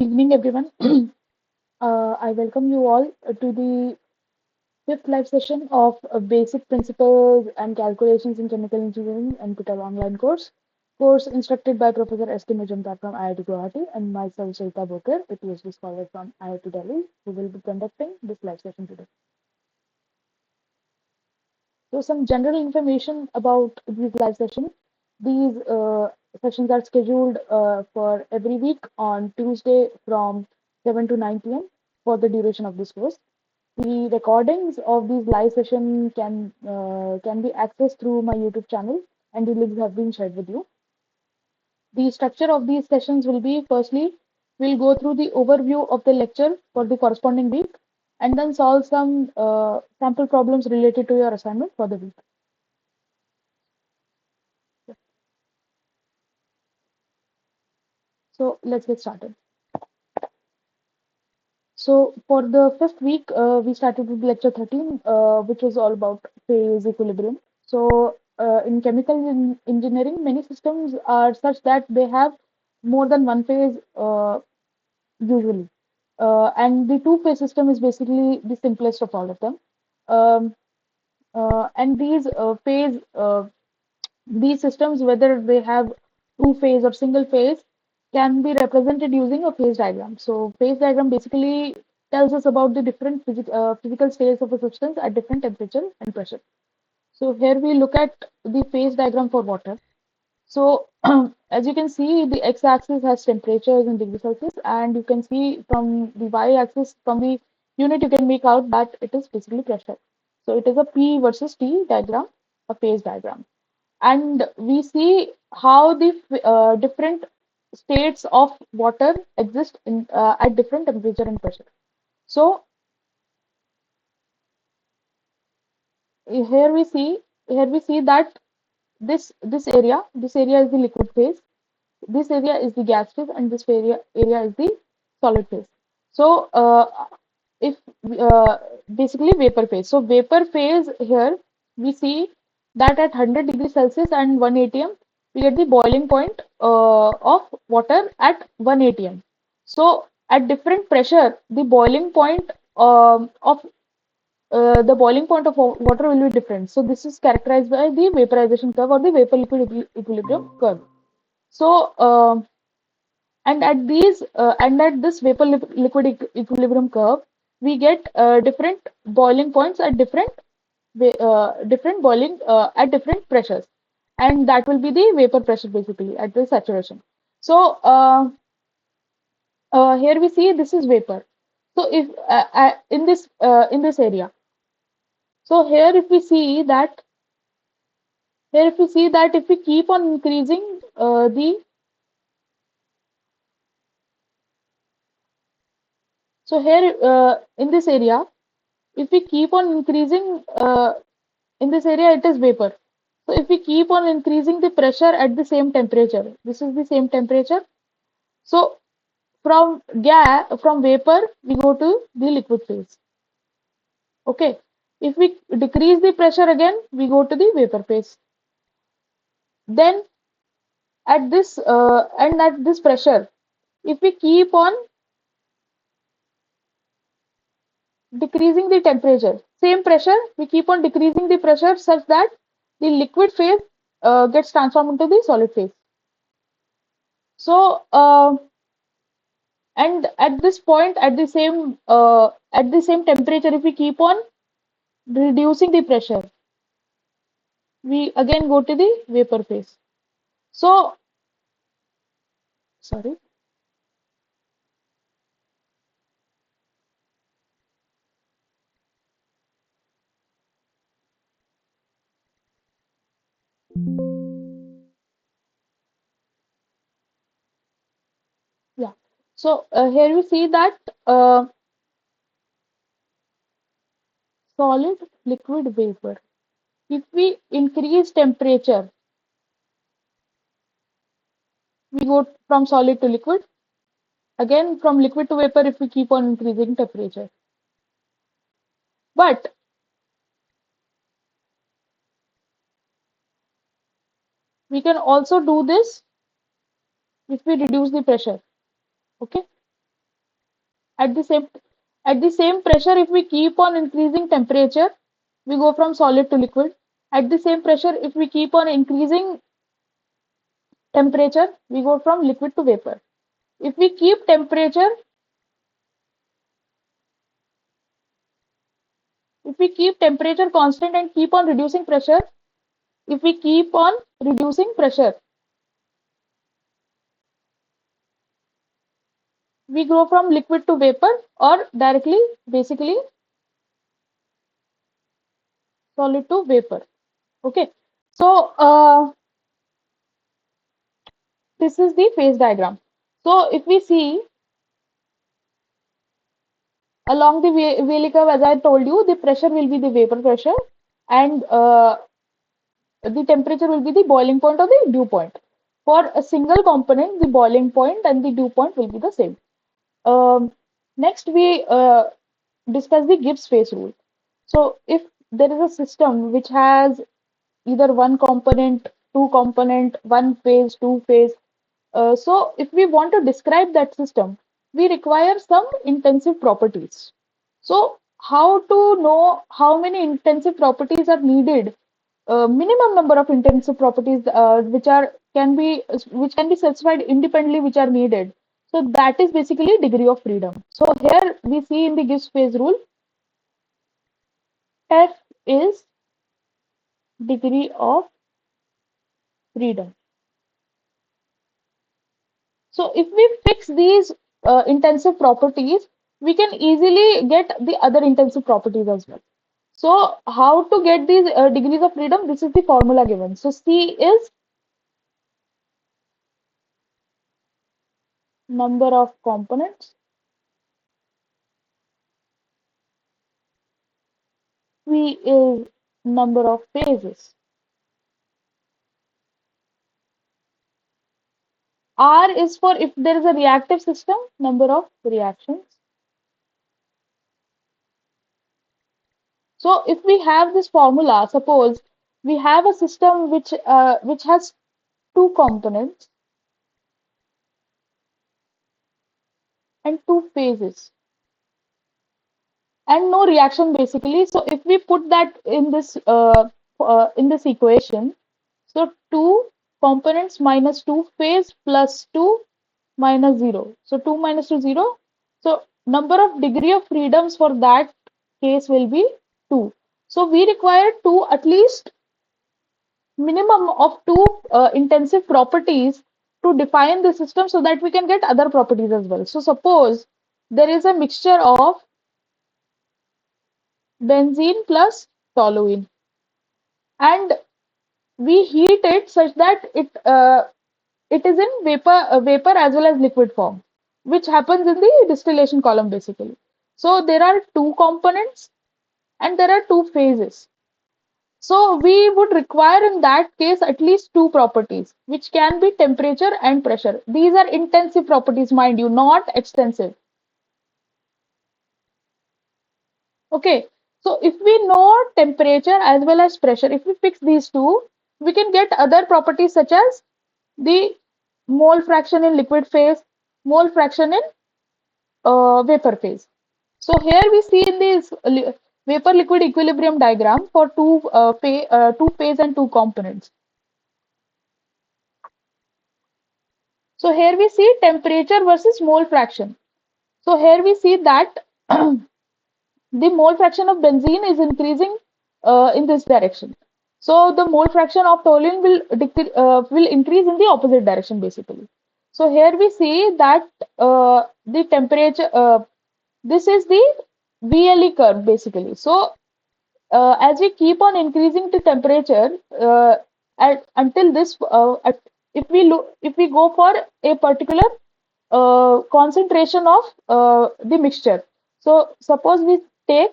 evening, everyone. I welcome you all to the fifth live session of Basic Principles and Calculations in Chemical Engineering NPTEL online course instructed by Professor S.K. Majumder from IIT Guwahati and myself, Chaitra Borkar, a Ph.D. scholar from IIT Delhi, who will be conducting this live session today. So, some general information about these live sessions. These sessions are scheduled for every week on Tuesday from 7 to 9 p.m. for the duration of this course. The recordings of these live sessions can be accessed through my YouTube channel, and the links have been shared with you. The structure of these sessions will be: firstly, we'll go through the overview of the lecture for the corresponding week, and then solve some sample problems related to your assignment for the week. So let's get started. So for the fifth week, we started with lecture 13, which was all about phase equilibrium. So in chemical engineering, many systems are such that they have more than one phase usually. And the two-phase system is basically the simplest of all of them. Um, and these systems, whether they have two-phase or single phase, can be represented using a phase diagram. So phase diagram basically tells us about the different physical states of a substance at different temperature and pressure. So here we look at the phase diagram for water. So as you can see, the x-axis has temperatures in degrees Celsius, and you can see from the y-axis, from the unit, you can make out that it is basically pressure. So it is a P versus T diagram, a phase diagram. And we see how the different states of water exist at different temperature and pressure. So here we see that this area is the liquid phase, this area is the gas phase, and this area is the solid phase. So if basically vapor phase. So vapor phase, here we see that at 100 degrees Celsius and 1 atm, we get the boiling point of water at 1 atm. So at different pressure, the boiling point of water will be different. So this is characterized by the vaporization curve or the vapor liquid equilibrium curve. So and at this vapor liquid equilibrium curve, we get different boiling points at different boiling at different pressures, and that will be the vapor pressure basically at the saturation. So here we see this is vapor. So if in this area, so here if we see that if we keep on increasing the so here in this area, if we keep on increasing in this area, it is vapor. So if we keep on increasing the pressure at the same temperature, this is the same temperature. So from vapor, we go to the liquid phase. Okay. If we decrease the pressure again, we go to the vapor phase. Then at this pressure, if we keep on decreasing the temperature, same pressure, we keep on decreasing the pressure such that the liquid phase gets transformed into the solid phase. So and at this point, at the same temperature, if we keep on reducing the pressure, we again go to the vapor phase. So sorry. Yeah. So here we see that solid, liquid, vapor. If we increase temperature, we go from solid to liquid. Again, from liquid to vapor if we keep on increasing temperature. But we can also do this if we reduce the pressure. Okay. At the same pressure, if we keep on increasing temperature, we go from solid to liquid. At the same pressure, if we keep on increasing temperature, we go from liquid to vapor. If we keep temperature, if we keep temperature constant and keep on reducing pressure, if we keep on reducing pressure, we go from liquid to vapor or directly, basically, solid to vapor. Okay. So, this is the phase diagram. So, if we see along the Wheeler curve, as I told you, the pressure will be the vapor pressure and the temperature will be the boiling point or the dew point. For a single component, the boiling point and the dew point will be the same. Um, Next, we discuss the Gibbs phase rule. So, if there is a system which has either one component, two component, one phase, two phase, so if we want to describe that system, we require some intensive properties. So how to know how many intensive properties are needed? Minimum number of intensive properties which can be specified independently which are needed. So that is basically degree of freedom. So here we see in the Gibbs phase rule, F is degree of freedom. So if we fix these intensive properties, we can easily get the other intensive properties as well. So how to get these degrees of freedom? This is the formula given. So C is number of components. V is number of phases. R is for if there is a reactive system, number of reactions. So if we have this formula, suppose we have a system which has two components and two phases and no reaction basically. So if we put that in this equation, so two components minus two phase plus two minus zero. So two minus two zero. So number of degree of freedoms for that case will be two. So we require two at least minimum of two intensive properties to define the system so that we can get other properties as well. So suppose there is a mixture of benzene plus toluene and we heat it such that it is in vapor as well as liquid form, which happens in the distillation column basically. So there are two components and there are two phases. So we would require in that case at least two properties, which can be temperature and pressure. These are intensive properties, mind you, not extensive. Okay, so if we know temperature as well as pressure, if we fix these two, we can get other properties such as the mole fraction in liquid phase, mole fraction in vapor phase. So here we see in this vapor liquid equilibrium diagram for two phase and two components. So here we see temperature versus mole fraction. So here we see that the mole fraction of benzene is increasing in this direction. So the mole fraction of toluene will increase in the opposite direction basically. So here we see that the temperature this is the VLE curve basically. So as we keep on increasing the temperature until this if we go for a particular concentration of the mixture. So take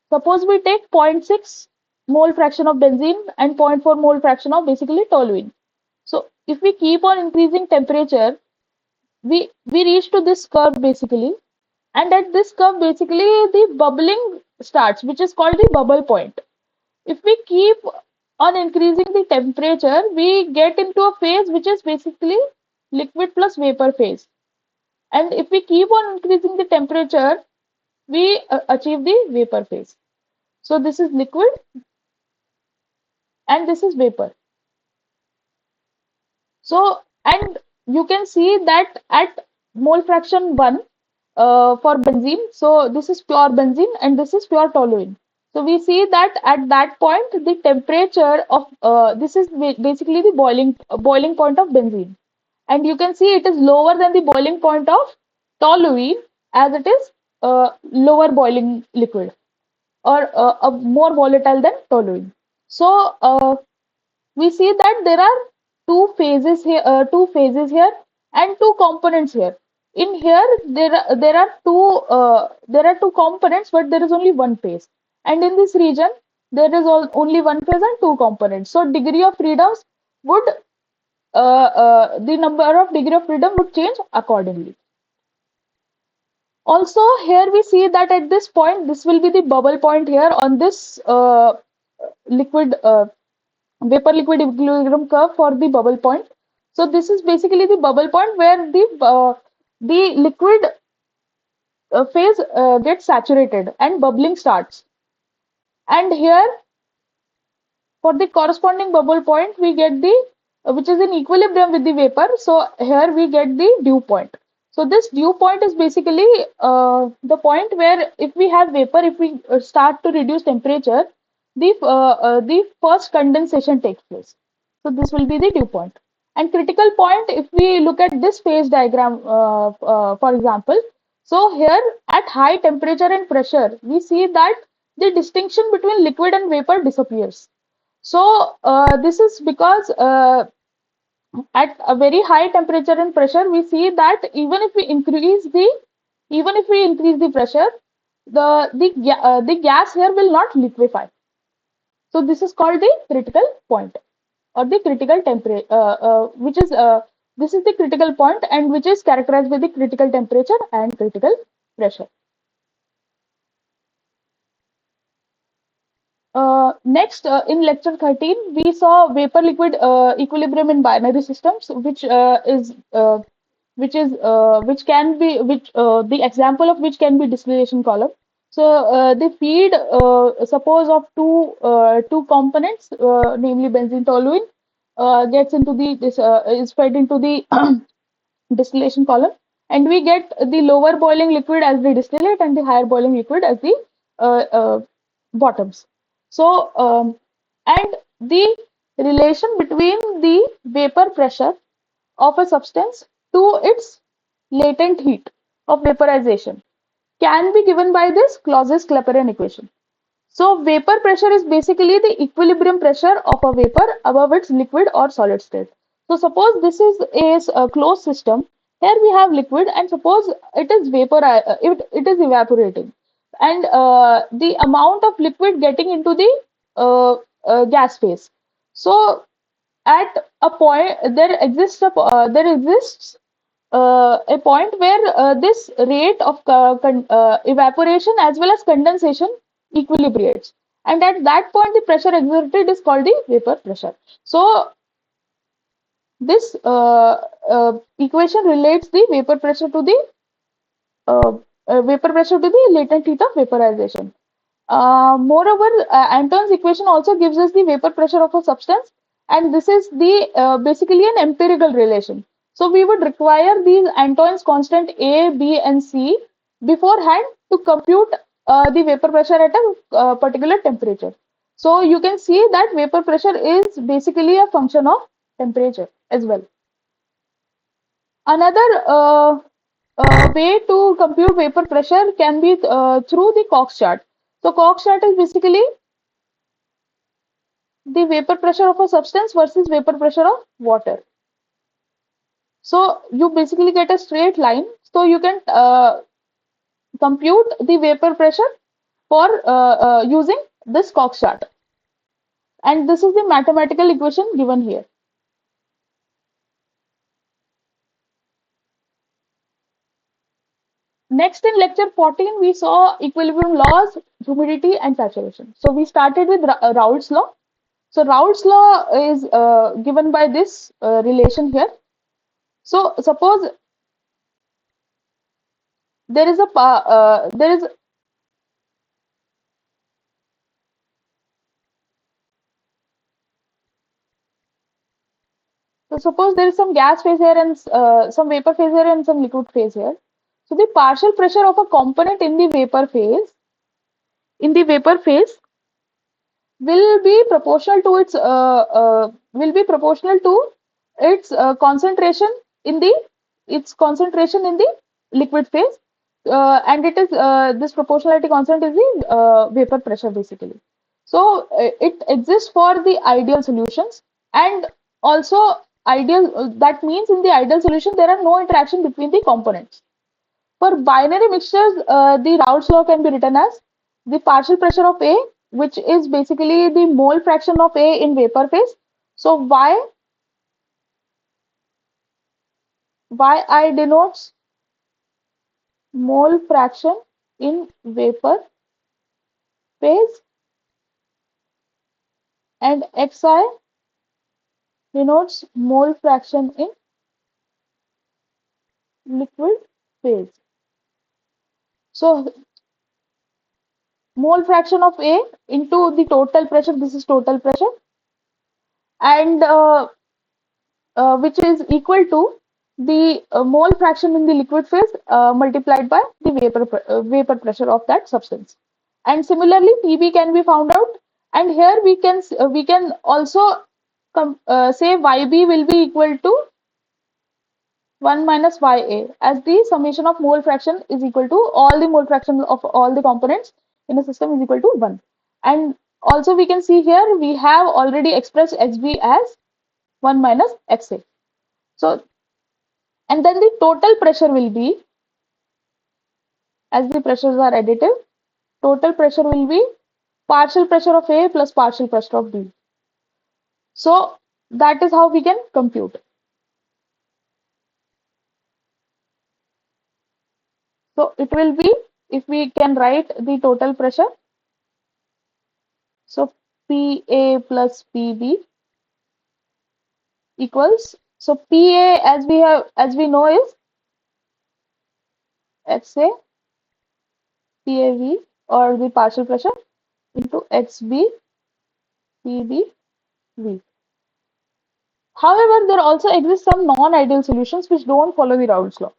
suppose we take zero point 0.6 mole fraction of benzene and 0.4 mole fraction of basically toluene. So if we keep on increasing temperature, we reach to this curve basically, and at this curve basically the bubbling starts, which is called the bubble point. If we keep on increasing the temperature, we get into a phase which is basically liquid plus vapor phase. And if we keep on increasing the temperature, we achieve the vapor phase. So this is liquid and this is vapor. So, and you can see that at mole fraction 1 for benzene, so this is pure benzene and this is pure toluene. So we see that at that point, the temperature of this is basically the boiling point of benzene. And you can see it is lower than the boiling point of toluene, as it is lower boiling liquid, or more volatile than toluene. So we see that there are two phases here and two components here. In here, there are two components, but there is only one phase. And in this region, there is only one phase and two components. So degree of freedoms would the number of degree of freedom would change accordingly. Also, here we see that at this point, this will be the bubble point here on this liquid vapor liquid equilibrium curve for the bubble point. So this is basically the bubble point where the liquid phase gets saturated and bubbling starts. And here, for the corresponding bubble point, we get the which is in equilibrium with the vapor. So here we get the dew point. So this dew point is basically the point where if we have vapor, if we start to reduce temperature, the first condensation takes place. So this will be the dew point. And critical point, if we look at this phase diagram, for example, so here at high temperature and pressure, we see that the distinction between liquid and vapor disappears. So this is because at a very high temperature and pressure, we see that even if we increase the pressure, the gas here will not liquefy. So this is called the critical point, or the critical temperature, which is this is the critical point, and which is characterized by the critical temperature and critical pressure. Next, in lecture 13, we saw vapor liquid equilibrium in binary systems, which can be the example of which can be distillation column. So the feed, suppose of two components, namely benzene toluene, gets into the this is fed into the distillation column, and we get the lower boiling liquid as the distillate and the higher boiling liquid as the bottoms. So and the relation between the vapor pressure of a substance to its latent heat of vaporization can be given by this Clausius-Clapeyron equation. So vapor pressure is basically the equilibrium pressure of a vapor above its liquid or solid state. So suppose this is a closed system. Here we have liquid, and suppose it is it is evaporating, and the amount of liquid getting into the gas phase. So at a point, there exists a point where this rate of evaporation as well as condensation equilibrates, and at that point the pressure exerted is called the vapor pressure. So this equation relates the vapor pressure to the latent heat of vaporization. Moreover, Anton's equation also gives us the vapor pressure of a substance, and this is the basically an empirical relation. So we would require these Anton's constant A, B, and C beforehand to compute the vapor pressure at a particular temperature. So you can see that vapor pressure is basically a function of temperature as well. Another way to compute vapor pressure can be through the Cox chart. So Cox chart is basically the vapor pressure of a substance versus vapor pressure of water. So you basically get a straight line. So you can compute the vapor pressure for using this Cox chart. And this is the mathematical equation given here. Next, in lecture 14, we saw equilibrium laws, humidity, and saturation. So we started with Raoult's law. So Raoult's law is given by this relation here. So suppose there is a there is so suppose there is some gas phase here and some vapor phase here and some liquid phase here. So the partial pressure of a component in the vapor phase will be proportional to its concentration in the liquid phase, and it is this proportionality constant is the vapor pressure basically. So it exists for the ideal solutions, and also ideal that means in the ideal solution there are no interaction between the components. For binary mixtures, the Raoult's law can be written as the partial pressure of A, which is basically the mole fraction of A in vapor phase. So Y denotes mole fraction in vapor phase, and Xi denotes mole fraction in liquid phase. So mole fraction of A into the total pressure, this is total pressure, and which is equal to the mole fraction in the liquid phase multiplied by the vapor pressure of that substance. And similarly, Pb can be found out, and here we can also say Yb will be equal to 1 minus Ya, as the summation of mole fraction is equal to all the mole fraction of all the components in a system is equal to 1. And also we can see here we have already expressed Xb as 1 minus Xa. So, and then the total pressure will be, as the pressures are additive, total pressure will be partial pressure of A plus partial pressure of B. So that is how we can compute. So it will be, if we can write the total pressure, so PA plus PB equals, so PA as we know is XA PAV, or the partial pressure, into XB PBV. However, there also exist some non-ideal solutions which don't follow the Raoult's law,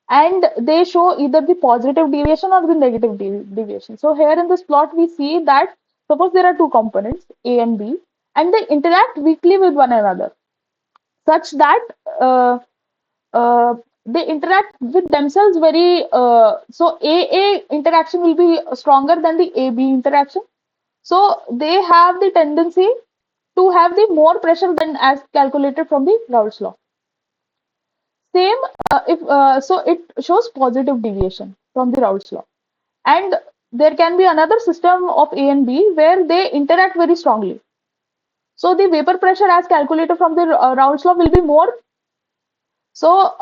and they show either the positive deviation or the negative deviation. So here in this plot we see that suppose there are two components A and B, and they interact weakly with one another such that uh, uh, they interact with themselves very so AA interaction will be stronger than the AB interaction. So they have the tendency to have the more pressure than as calculated from the Raoult's law. Same if so it shows positive deviation from the Raoult's law. And there can be another system of A and B where they interact very strongly. So the vapor pressure as calculated from the Raoult's law will be more. So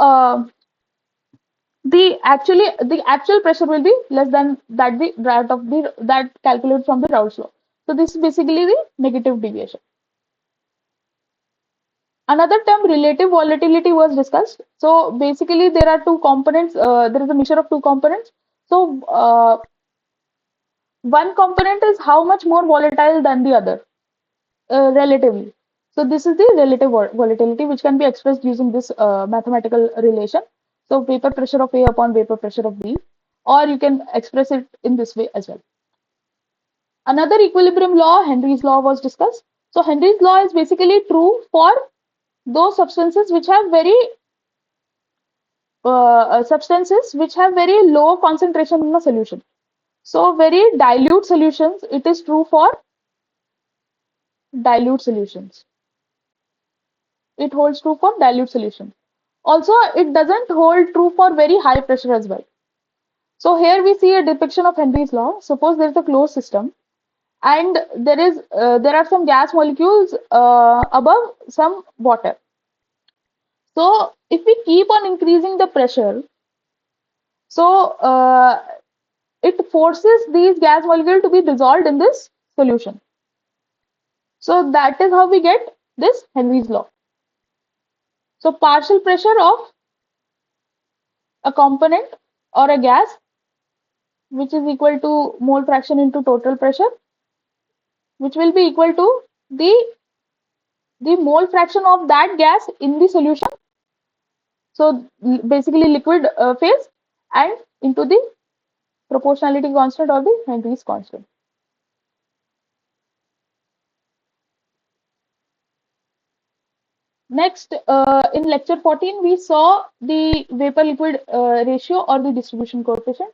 the actual pressure will be less than that calculated from the Raoult's law. So this is basically the negative deviation. Another term, relative volatility, was discussed. So basically there are two components, there is a mixture of two components. So one component is how much more volatile than the other relatively. So this is the relative volatility, which can be expressed using this mathematical relation. So vapor pressure of A upon vapor pressure of B, or you can express it in this way as well. Another equilibrium law, Henry's law, was discussed. So Henry's law is basically true for those substances which have very low concentration in a solution. So very dilute solutions, it is true for dilute solutions. It holds true for dilute solution. Also, it doesn't hold true for very high pressure as well. So here we see a depiction of Henry's law. Suppose there is a closed system, and there are some gas molecules above some water. So if we keep on increasing the pressure, so it forces these gas molecules to be dissolved in this solution. So that is how we get this Henry's law. So partial pressure of a component or a gas, which is equal to mole fraction into total pressure, which will be equal to the the mole fraction of that gas in the solution. So basically liquid phase, and into the proportionality constant or the Henry's constant. Next, in lecture 14, we saw the vapor liquid ratio or the distribution coefficient.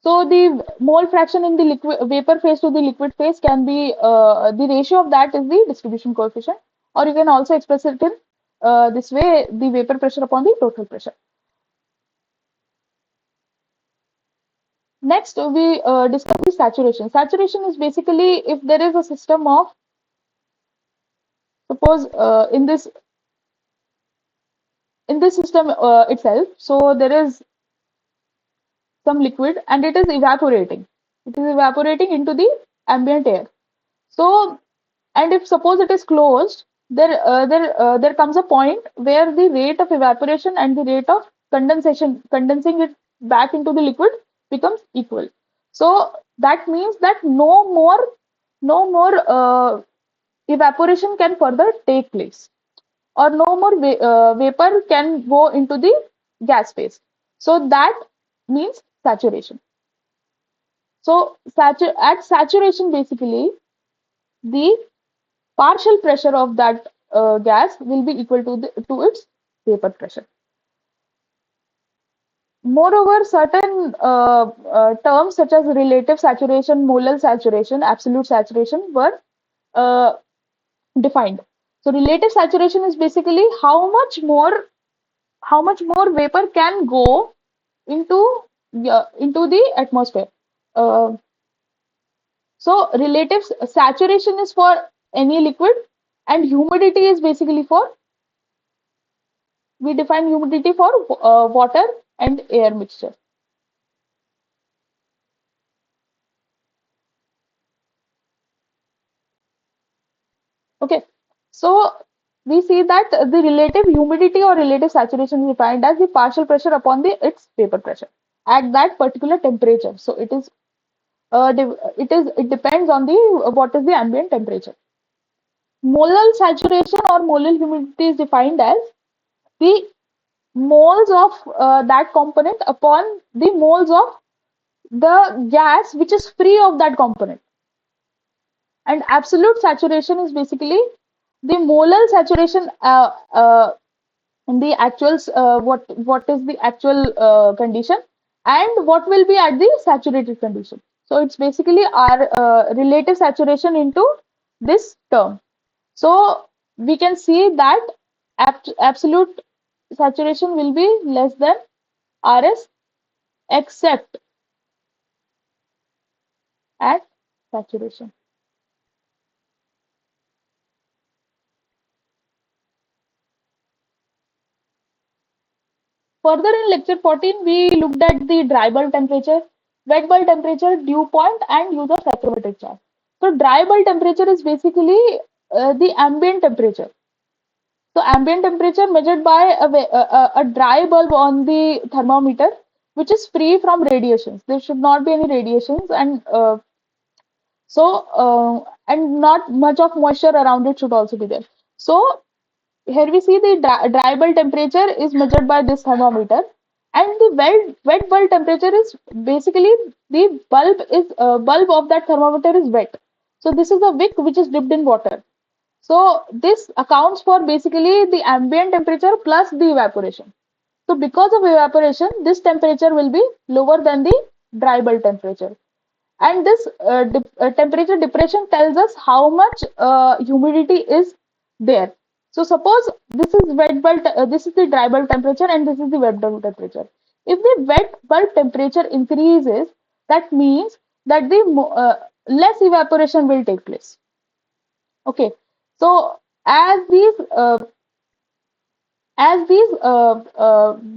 So the mole fraction in the liquid vapor phase to the liquid phase can be the ratio of that is the distribution coefficient, or you can also express it in this way, the vapor pressure upon the total pressure. Next, we discuss the saturation. Saturation is basically if there is a system of, suppose in this system itself, so there is some liquid and it is evaporating. It is evaporating into the ambient air. So, and if suppose it is closed, there comes a point where the rate of evaporation and the rate of condensing it back into the liquid becomes equal. So that means that no more evaporation can further take place, or no more vapor can go into the gas phase. So that means saturation. So at saturation, basically, the partial pressure of that gas will be equal to its vapor pressure. Moreover, certain terms such as relative saturation, molal saturation, absolute saturation were uh, defined. So relative saturation is basically how much more vapor can go into into the atmosphere. Uh, so relative saturation is for any liquid, and humidity is basically for, we define humidity for water and air mixture. Okay, so we see that the relative humidity or relative saturation is defined as the partial pressure upon the its vapor pressure at that particular temperature. So it depends on the what is the ambient temperature. Molal saturation or molal humidity is defined as the moles of that component upon the moles of the gas which is free of that component. And absolute saturation is basically the molal saturation in the actual what is the actual condition, and what will be at the saturated condition. So it's basically our relative saturation into this term. So we can see that absolute saturation will be less than Rs except at saturation. Further, in lecture 14, we looked at the dry bulb temperature, wet bulb temperature, dew point, and use of psychrometric chart. So dry bulb temperature is basically the ambient temperature. So ambient temperature measured by a dry bulb on the thermometer, which is free from radiations. There should not be any radiations, and and not much of moisture around it should also be there. So here we see the dry bulb temperature is measured by this thermometer, and the wet bulb temperature is basically the bulb of that thermometer is wet. So this is a wick which is dipped in water. So this accounts for basically the ambient temperature plus the evaporation. So because of evaporation, this temperature will be lower than the dry bulb temperature. And this temperature depression tells us how much humidity is there. So suppose this is the dry bulb temperature and this is the wet bulb temperature. If the wet bulb temperature increases, that means that the less evaporation will take place. Okay, so as these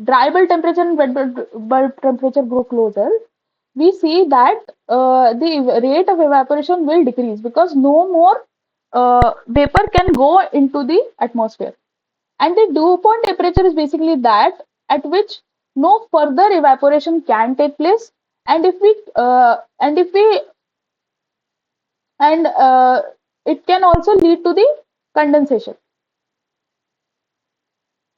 dry bulb temperature and wet bulb temperature grow closer, we see that the rate of evaporation will decrease because no more vapor can go into the atmosphere. And the dew point temperature is basically that at which no further evaporation can take place. And if we and it can also lead to the condensation.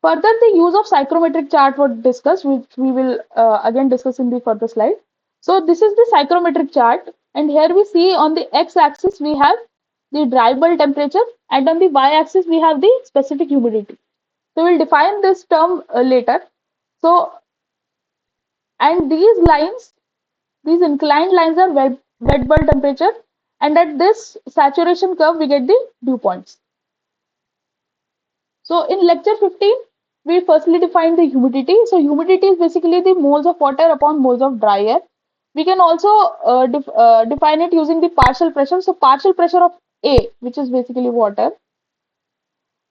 Further, the use of psychrometric chart was discussed, which we will again discuss in the further slide. So this is the psychrometric chart, and here we see on the x-axis we have the dry bulb temperature, and on the y-axis we have the specific humidity. So we'll define this term later. So, and these lines, these inclined lines are wet bulb temperature, and at this saturation curve we get the dew points. So in lecture 15, we firstly define the humidity. So humidity is basically the moles of water upon moles of dry air. We can also define it using the partial pressure. So partial pressure of A, which is basically water,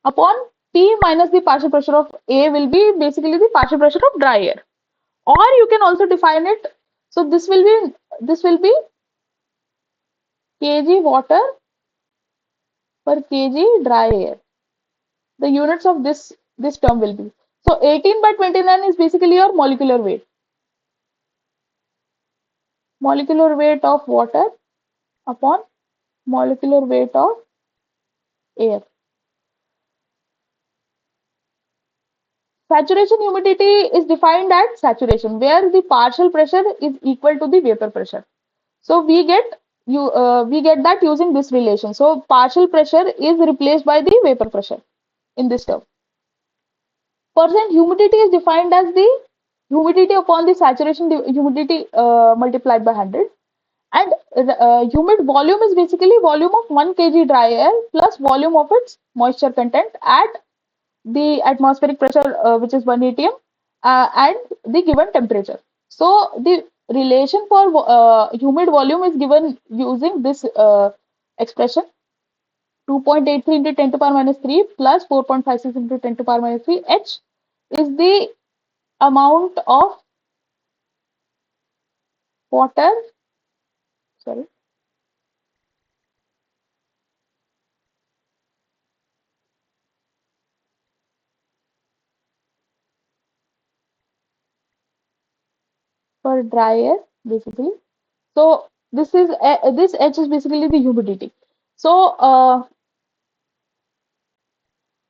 upon P minus the partial pressure of A will be basically the partial pressure of dry air. Or you can also define it. So this will be kg water per kg dry air. The units of this term will be. So 18 by 29 is basically your molecular weight. Molecular weight of water upon molecular weight of air. Saturation humidity is defined at saturation, where the partial pressure is equal to the vapor pressure. So we get that using this relation. So partial pressure is replaced by the vapor pressure in this term. Percent humidity is defined as the humidity upon the saturation humidity multiplied by 100. And humid volume is basically volume of 1 kg dry air plus volume of its moisture content at the atmospheric pressure, which is 1 atm, and the given temperature. So the relation for humid volume is given using this expression: 2.83 into 10 to power minus 3 plus 4.56 into 10 to power minus 3 H is the amount of water, sorry, for dry air basically. So this H is basically the humidity. So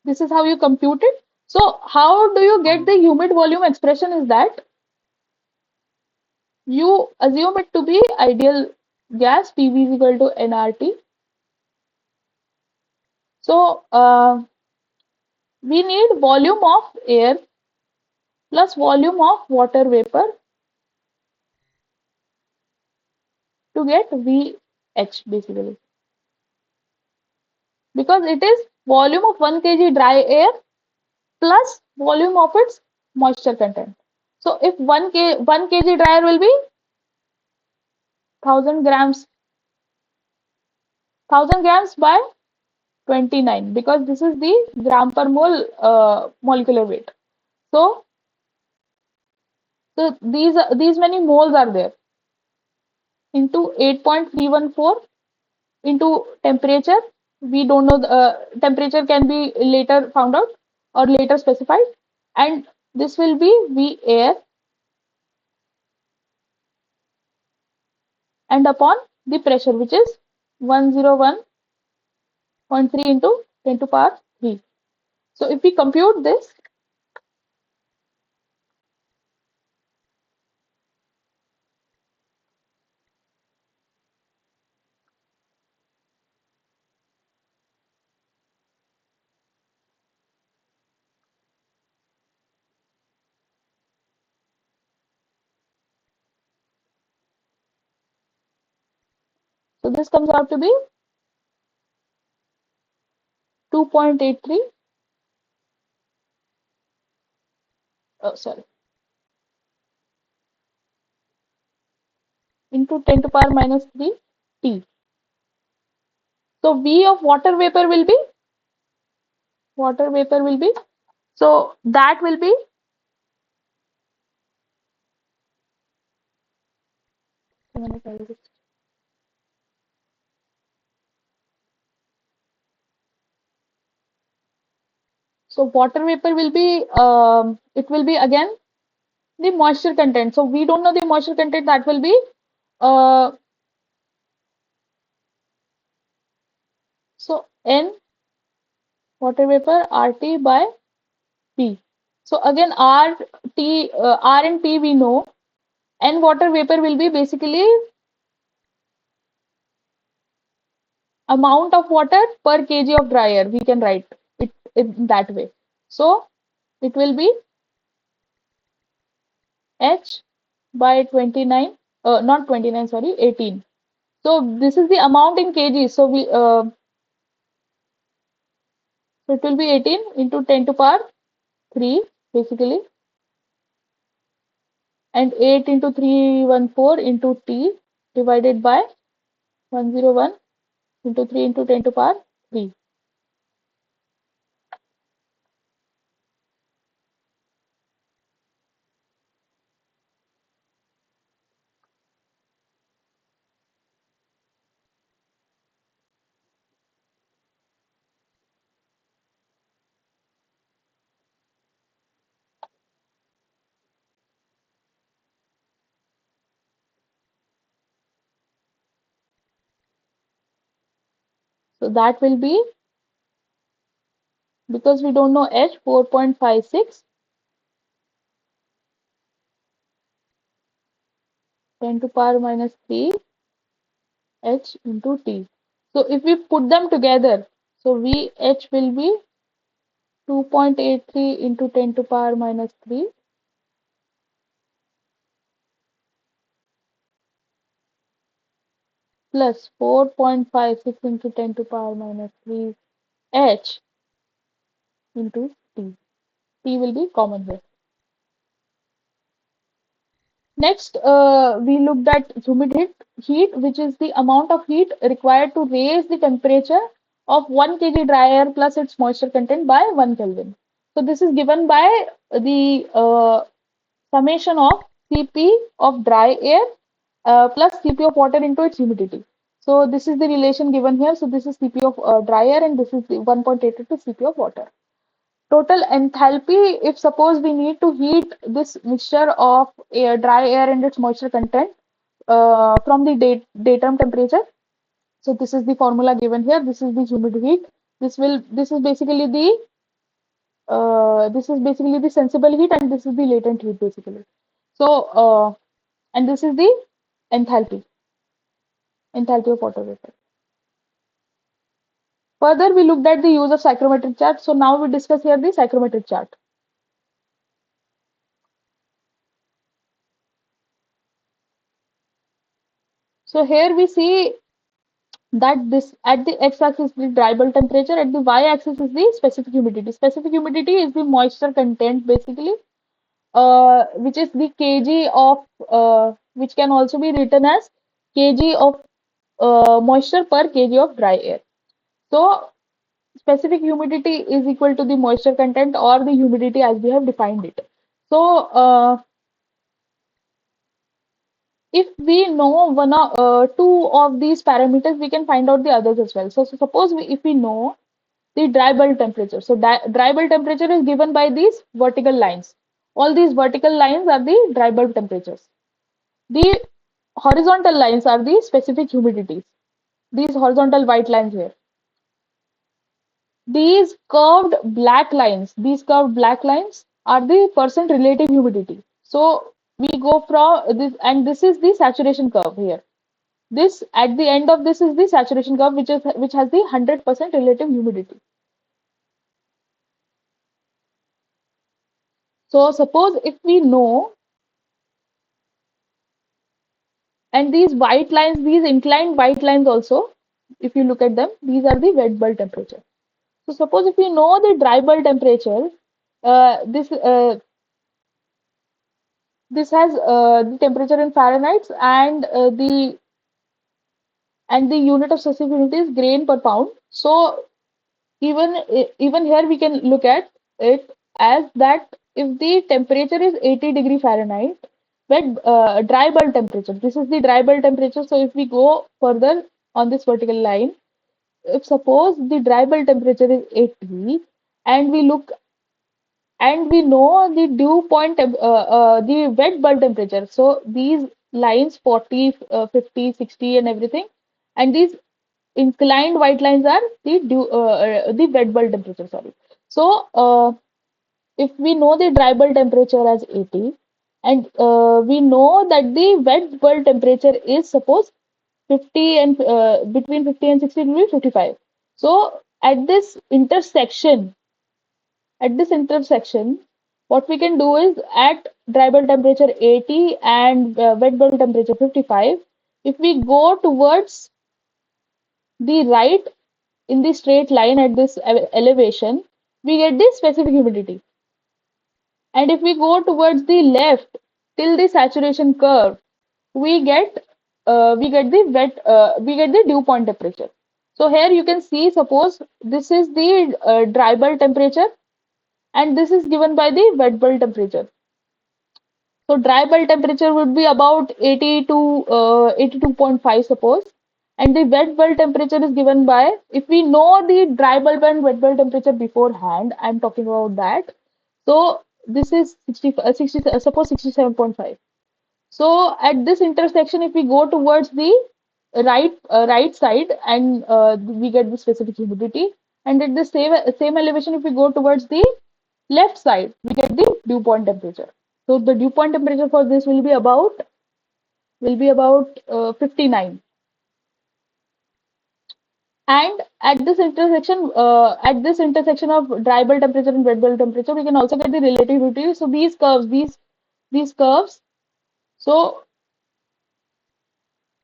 this is how you compute it. So how do you get the humid volume expression is that you assume it to be ideal gas, PV is equal to nRT. So we need volume of air plus volume of water vapor to get VH basically, because it is volume of 1 kg dry air plus volume of its moisture content. So if 1 kg dry air will be 1000 grams by 29, because this is the gram per mole molecular weight. So, these many moles are there into 8.314 into temperature. We don't know the temperature can be later found out or later specified, and this will be V air, and upon the pressure, which is 101.3 into 10 to power 3. So if we compute this, so this comes out to be 2.83, sorry, into 10 to power minus 3 T. So V of water vapor will be, so that will be, So water vapor will be, it will be again the moisture content. So we don't know the moisture content, that will be, uh, so N water vapor RT by P. So again R and P we know. N water vapor will be basically amount of water per kg of dry air. We can write it in that way. So it will be H by 29, not 29, sorry, 18. So this is the amount in kg. So it will be 18 into 10 to power 3 basically, and 8 into 314 into T divided by 101 into 3 into 10 to power 3. So that will be, because we don't know H, 4.56 10 to power minus 3 H into T. So if we put them together, so VH will be 2.83 into 10 to power minus 3 plus 4.56 into 10 to power minus 3 H into T. T will be common here. Next, we looked at humid heat, which is the amount of heat required to raise the temperature of 1 kg dry air plus its moisture content by 1 Kelvin. So this is given by the summation of Cp of dry air plus Cp of water into its humidity. So this is the relation given here. So this is Cp of dry air and this is the 1.82 Cp of water. Total enthalpy, if suppose we need to heat this mixture of dry air and its moisture content from the daytime temperature. So this is the formula given here. This is the humid heat. This is basically the sensible heat, and this is the latent heat basically. So and this is the enthalpy of water vapor. Further, we looked at the use of psychrometric chart. So now we discuss here the psychrometric chart. So here we see that this at the x-axis is the dry bulb temperature, at the y-axis is the specific humidity. Specific humidity is the moisture content basically, which is the kg of, which can also be written as kg of moisture per kg of dry air. So specific humidity is equal to the moisture content or the humidity as we have defined it. So if we know two of these parameters, we can find out the others as well. So suppose if we know the dry bulb temperature. So dry bulb temperature is given by these vertical lines. All these vertical lines are the dry bulb temperatures. The horizontal lines are the specific humidities. These horizontal white lines here. These curved black lines are the percent relative humidity. So we go from this, and this is the saturation curve here. This at the end of this is the saturation curve, which has the 100% relative humidity. So suppose if we know, and these white lines, these inclined white lines also, if you look at them, these are the wet bulb temperature. So suppose if we know the dry bulb temperature, this this has the temperature in Fahrenheit, and the unit of specific unit is grain per pound. So even here we can look at it as that if the temperature is 80 degree Fahrenheit, but dry bulb temperature, this is the dry bulb temperature. So if we go further on this vertical line, if suppose the dry bulb temperature is 80 and we look and we know the dew point, the wet bulb temperature. So these lines 40, 50, 60 and everything, and these inclined white lines are the wet bulb temperature, sorry. So if we know the dry bulb temperature as 80, and we know that the wet bulb temperature is suppose 50 and between 50 and 60 will be 55. So at this intersection, what we can do is at dry bulb temperature 80 and wet bulb temperature 55, if we go towards the right in the straight line at this elevation, we get the specific humidity. And if we go towards the left till the saturation curve, we get we get the dew point temperature. So here you can see, suppose this is the dry bulb temperature and this is given by the wet bulb temperature. So dry bulb temperature would be about 80 to 82.5 suppose, and the wet bulb temperature is given by, if we know the dry bulb and wet bulb temperature beforehand, I'm talking about that. So this is 60, suppose 67.5. So at this intersection, if we go towards the right side, and we get the specific humidity, and at the same elevation, if we go towards the left side, we get the dew point temperature. So the dew point temperature for this will be about 59. And at this intersection of dry bulb temperature and wet bulb temperature, we can also get the relative humidity. So these curves. So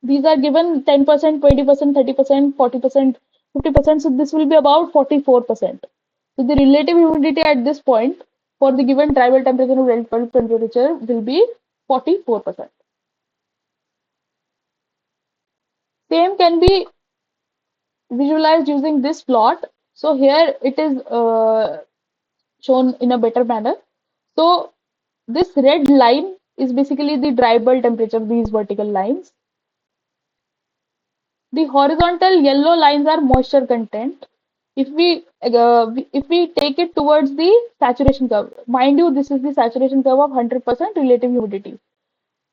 these are given 10%, 20%, 30%, 40%, 50%. So this will be about 44%. So the relative humidity at this point for the given dry bulb temperature and wet bulb temperature will be 44%. Same can be visualized using this plot. So here it is shown in a better manner. So this red line is basically the dry bulb temperature, these vertical lines. The horizontal yellow lines are moisture content. If we take it towards the saturation curve, mind you, this is the saturation curve of 100% relative humidity.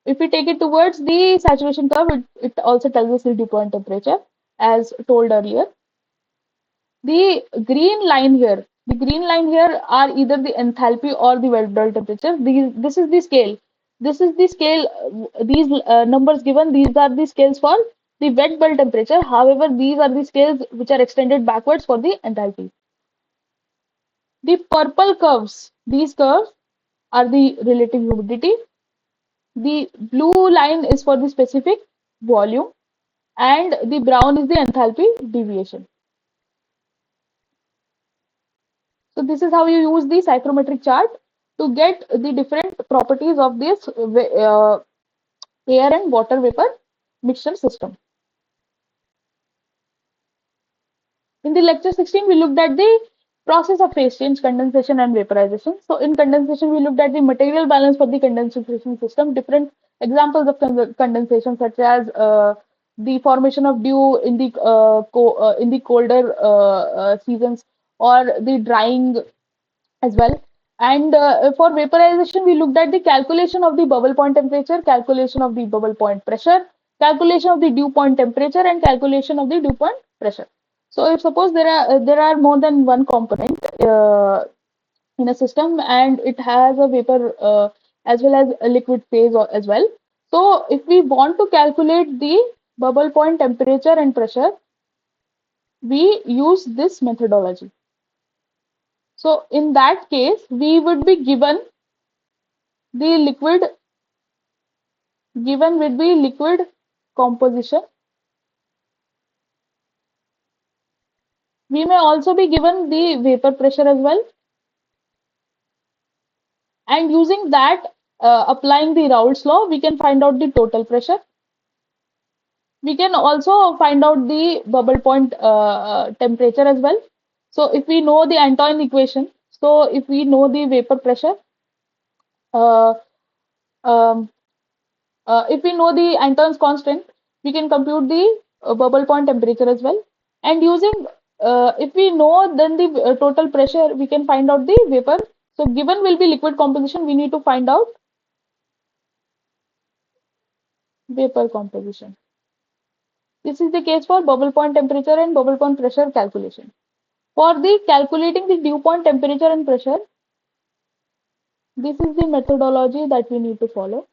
If we take it towards the saturation curve, it also tells us the dew point temperature, as told earlier. The green line here are either the enthalpy or the wet bulb temperature. This is the scale. This is the scale. These numbers given, these are the scales for the wet bulb temperature. However, these are the scales which are extended backwards for the enthalpy. The purple curves, these curves are the relative humidity. The blue line is for the specific volume, and the brown is the enthalpy deviation. So this is how you use the psychrometric chart to get the different properties of this air and water vapor mixture system. In the lecture 16, we looked at the process of phase change, condensation and vaporization. So in condensation, we looked at the material balance for the condensation system, different examples of condensation such as the formation of dew in the colder seasons, or the drying as well. And for vaporization, we looked at the calculation of the bubble point temperature, calculation of the bubble point pressure, calculation of the dew point temperature, and calculation of the dew point pressure. So if suppose there are more than one component in a system, and it has a vapor as well as a liquid phase as well. So if we want to calculate the bubble point temperature and pressure, we use this methodology. So in that case, we would be given with the liquid composition. We may also be given the vapor pressure as well. And using that, applying the Raoult's law, we can find out the total pressure. We can also find out the bubble point temperature as well. So if we know the Antoine equation, so if we know the vapor pressure, uh, um, if we know the Antoine's constant, we can compute the bubble point temperature as well. And using, if we know then the total pressure, we can find out the vapor So given will be liquid composition, we need to find out vapor composition. This is the case for bubble point temperature and bubble point pressure calculation. For the calculating the dew point temperature and pressure, this is the methodology that we need to follow.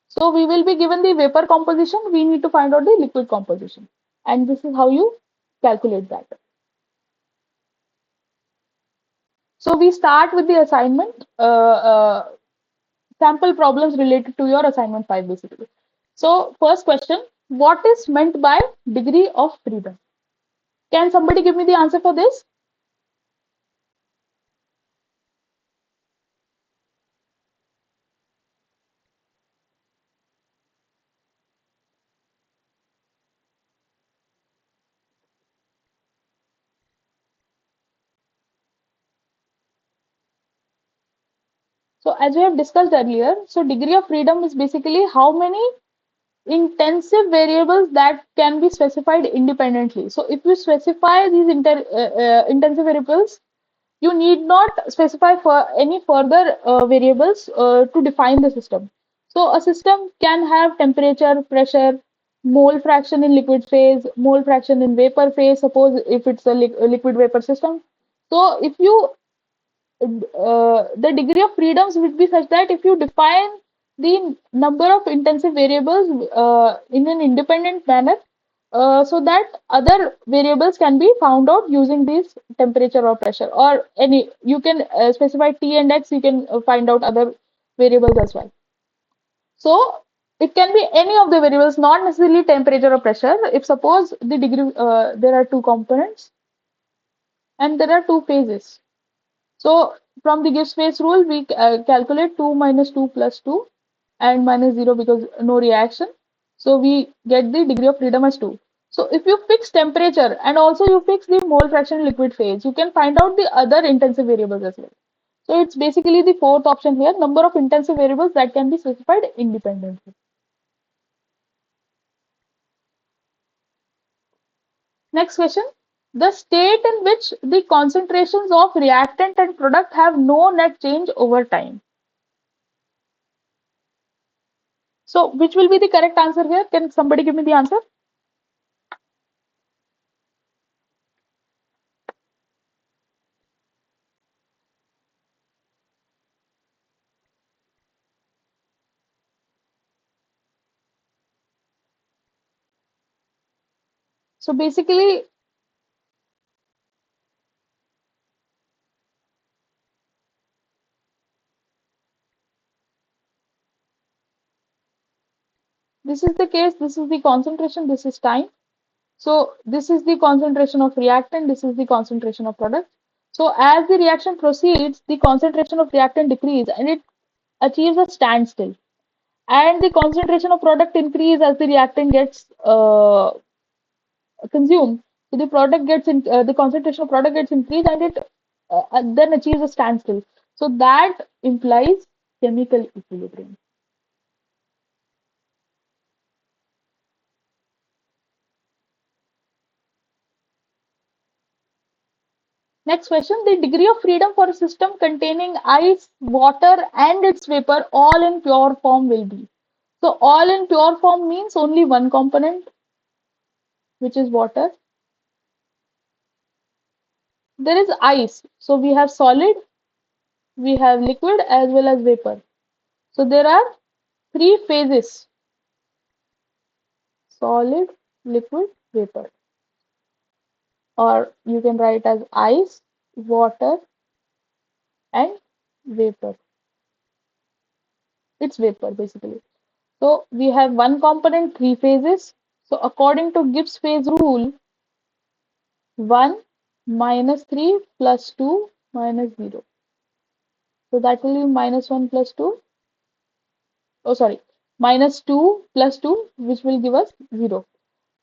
So we will be given the vapor composition, we need to find out the liquid composition. And this is how you calculate that. So we start with the assignment, sample problems related to your assignment 5 basically. So first question, what is meant by degree of freedom? Can somebody give me the answer for this? So as we have discussed earlier, so degree of freedom is basically how many intensive variables that can be specified independently. So if you specify these intensive variables, you need not specify for any further variables to define the system. So a system can have temperature, pressure, mole fraction in liquid phase, mole fraction in vapor phase, suppose if it's a liquid vapor system. So if you the degree of freedoms would be such that if you define the number of intensive variables in an independent manner, so that other variables can be found out using this temperature or pressure, or any you can specify t and x, you can find out other variables as well. So it can be any of the variables, not necessarily temperature or pressure. If suppose the degree there are two components and there are two phases. So from the Gibbs phase rule, we calculate 2 minus 2 plus 2 and minus 0 because no reaction. So we get the degree of freedom as 2. So if you fix temperature and also you fix the mole fraction in liquid phase, you can find out the other intensive variables as well. So it's basically the fourth option here, number of intensive variables that can be specified independently. Next question. The state in which the concentrations of reactant and product have no net change over time. So which will be the correct answer here? Can somebody give me the answer? So basically, this is the case, this is the concentration, this is time. So this is the concentration of reactant, this is the concentration of product. So as the reaction proceeds, the concentration of reactant decreases and it achieves a standstill. And the concentration of product increase as the reactant gets consumed. So the product gets the concentration of product gets increased and it then achieves a standstill. So that implies chemical equilibrium. Next question, the degree of freedom for a system containing ice, water and its vapor all in pure form will be. So all in pure form means only one component, which is water. There is ice. So we have solid, we have liquid as well as vapor. So there are three phases, solid, liquid, vapor. Or you can write as ice, water and vapor. It's vapor basically. So we have one component, three phases. So according to Gibbs phase rule, 1 minus 3 plus 2 minus 0. So that will be minus 1 plus 2. Oh, sorry. Minus 2 plus 2, which will give us 0.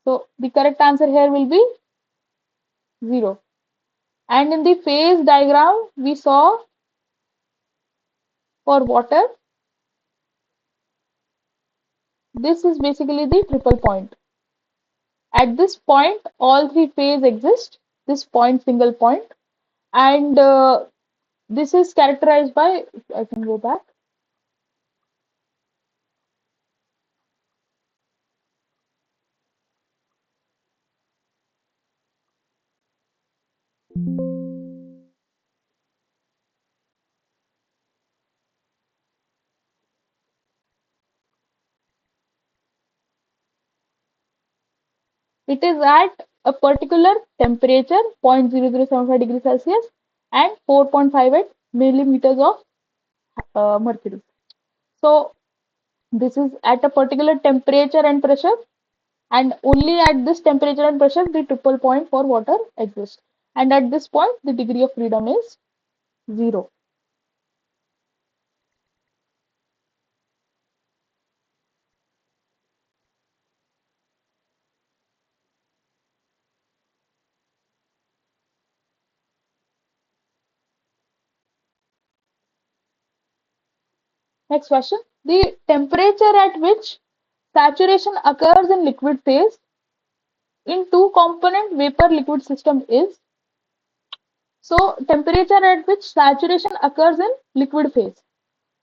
So the correct answer here will be 0. And in the phase diagram, we saw for water, this is basically the triple point. At this point, all three phases exist, this point, single point. And this is characterized by, I can go back. It is at a particular temperature, 0.0075 degrees Celsius, and 4.58 millimeters of mercury. So this is at a particular temperature and pressure, and only at this temperature and pressure the triple point for water exists. And at this point, the degree of freedom is 0. Next question. The temperature at which saturation occurs in liquid phase in two component vapor liquid system is, so temperature at which saturation occurs in liquid phase.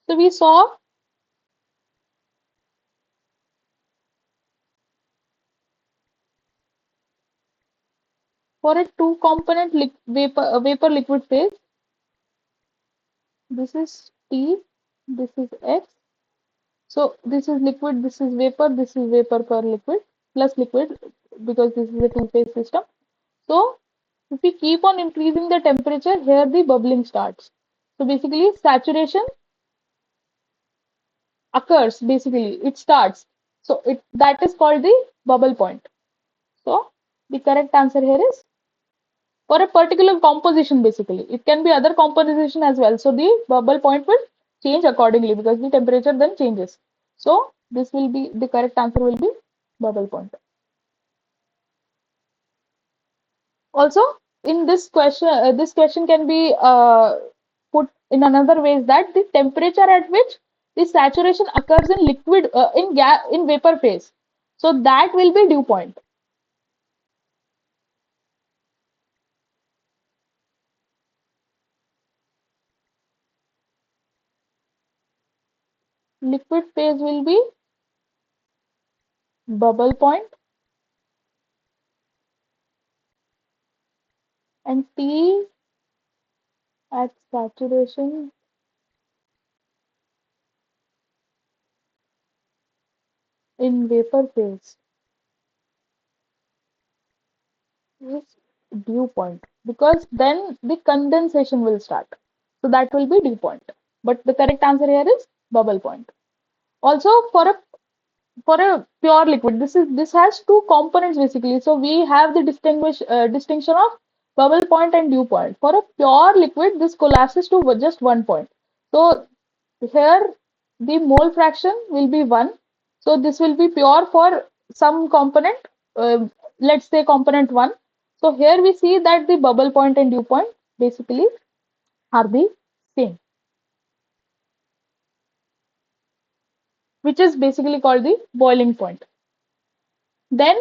So we saw for a two component vapor liquid phase, this is T, this is X. So this is liquid, this is vapor per liquid plus liquid, because this is a two-phase system. So if we keep on increasing the temperature, here the bubbling starts. So basically saturation occurs, basically it starts. So that is called the bubble point. So the correct answer here is for a particular composition, basically. It can be other composition as well. So the bubble point will change accordingly because the temperature then changes. So this will be the correct answer will be bubble point. Also, in this question can be put in another ways that the temperature at which the saturation occurs in liquid in vapor phase. So that will be dew point. Liquid phase will be bubble point, and T at saturation in vapor phase is dew point, because then the condensation will start. So that will be dew point. But the correct answer here is bubble point. Also, for a pure liquid, this has two components basically. So we have the distinction of bubble point and dew point. For a pure liquid, this collapses to just 1 point. So here the mole fraction will be 1. So this will be pure for some component, uh, let's say component 1. So here we see that the bubble point and dew point basically are the same, which is basically called the boiling point. Then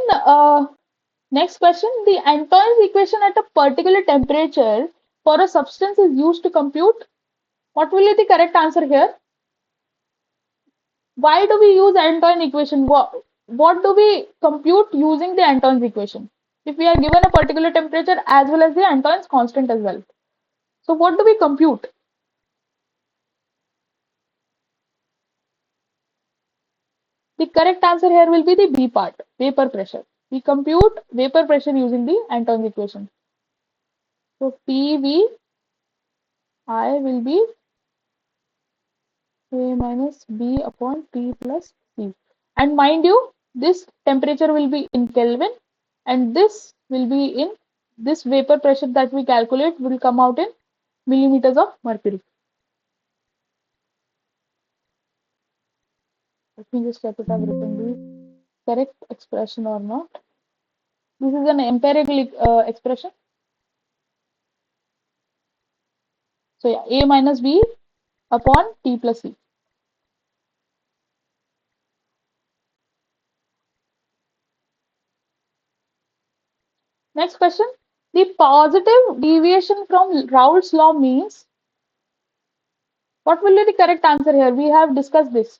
next question, the Antoine's equation at a particular temperature for a substance is used to compute. What will be the correct answer here? Why do we use Antoine equation? What do we compute using the Antoine's equation? If we are given a particular temperature as well as the Antoine's constant as well. So what do we compute? The correct answer here will be the B part, vapor pressure. We compute vapor pressure using the Antoine's equation. So PVI will be A minus B upon T plus C. And mind you, this temperature will be in Kelvin, and this will be in this vapor pressure that we calculate will come out in millimeters of mercury. Let me just check if I've written the correct expression or not. This is an empirical expression. So yeah, A minus B upon T plus C. Next question. The positive deviation from Raoult's law means What will be the correct answer here? We have discussed this.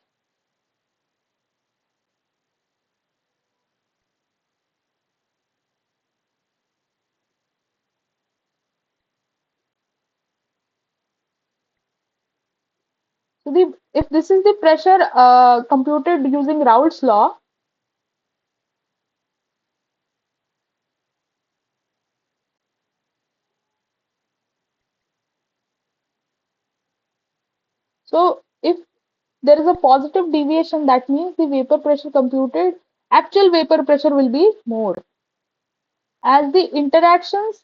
So if this is the pressure computed using Raoult's law, so if there is a positive deviation, that means the vapor pressure computed, actual vapor pressure will be more. As the interactions,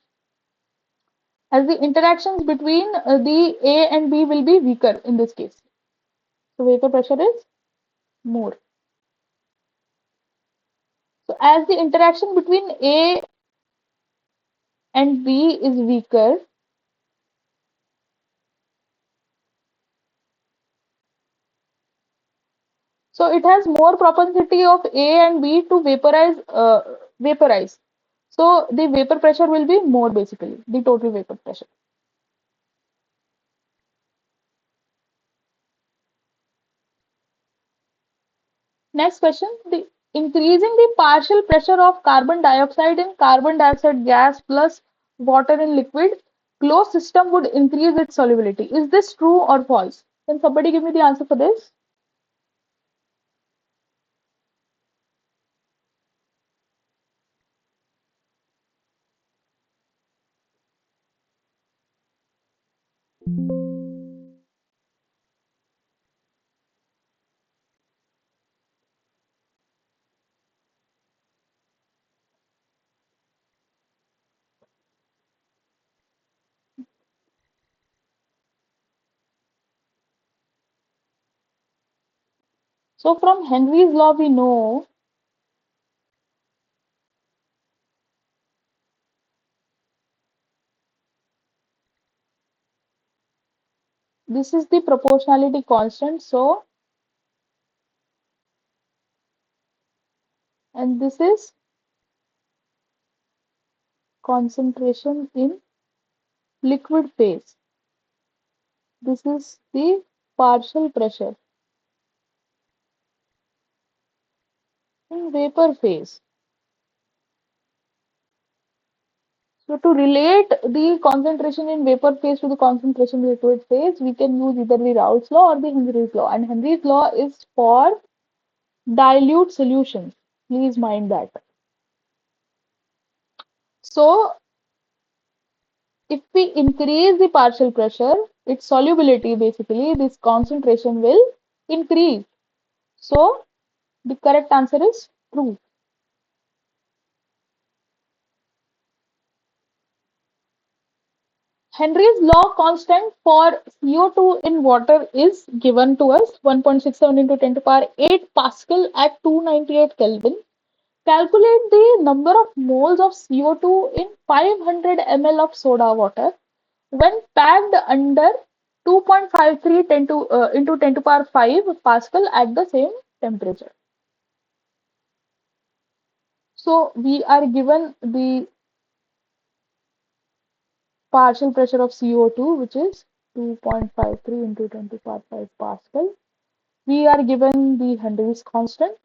as the interactions between the A and B will be weaker in this case. So vapor pressure is more. So as the interaction between A and B is weaker, so it has more propensity of A and B to vaporize. So the vapor pressure will be more, basically, the total vapor pressure. Next question, the increasing the partial pressure of carbon dioxide in carbon dioxide gas plus water in liquid closed system would increase its solubility. Is this true or false? Can somebody give me the answer for this? So from Henry's law we know this is the proportionality constant. So, and this is concentration in liquid phase. This is the partial pressure in vapor phase. So to relate the concentration in vapor phase to the concentration in liquid phase, we can use either the Raoult's law or the Henry's law. And Henry's law is for dilute solutions. Please mind that. So if we increase the partial pressure, its solubility, basically, this concentration will increase. So the correct answer is true. Henry's law constant for CO2 in water is given to us 1.67 into 10 to the power 8 Pascal at 298 Kelvin. Calculate the number of moles of CO2 in 500 ml of soda water when packed under 2.53 into 10 to the power 5 Pascal at the same temperature. So we are given the partial pressure of CO2, which is 2.53 into 10 to the power 5 Pascal. We are given the Henry's constant,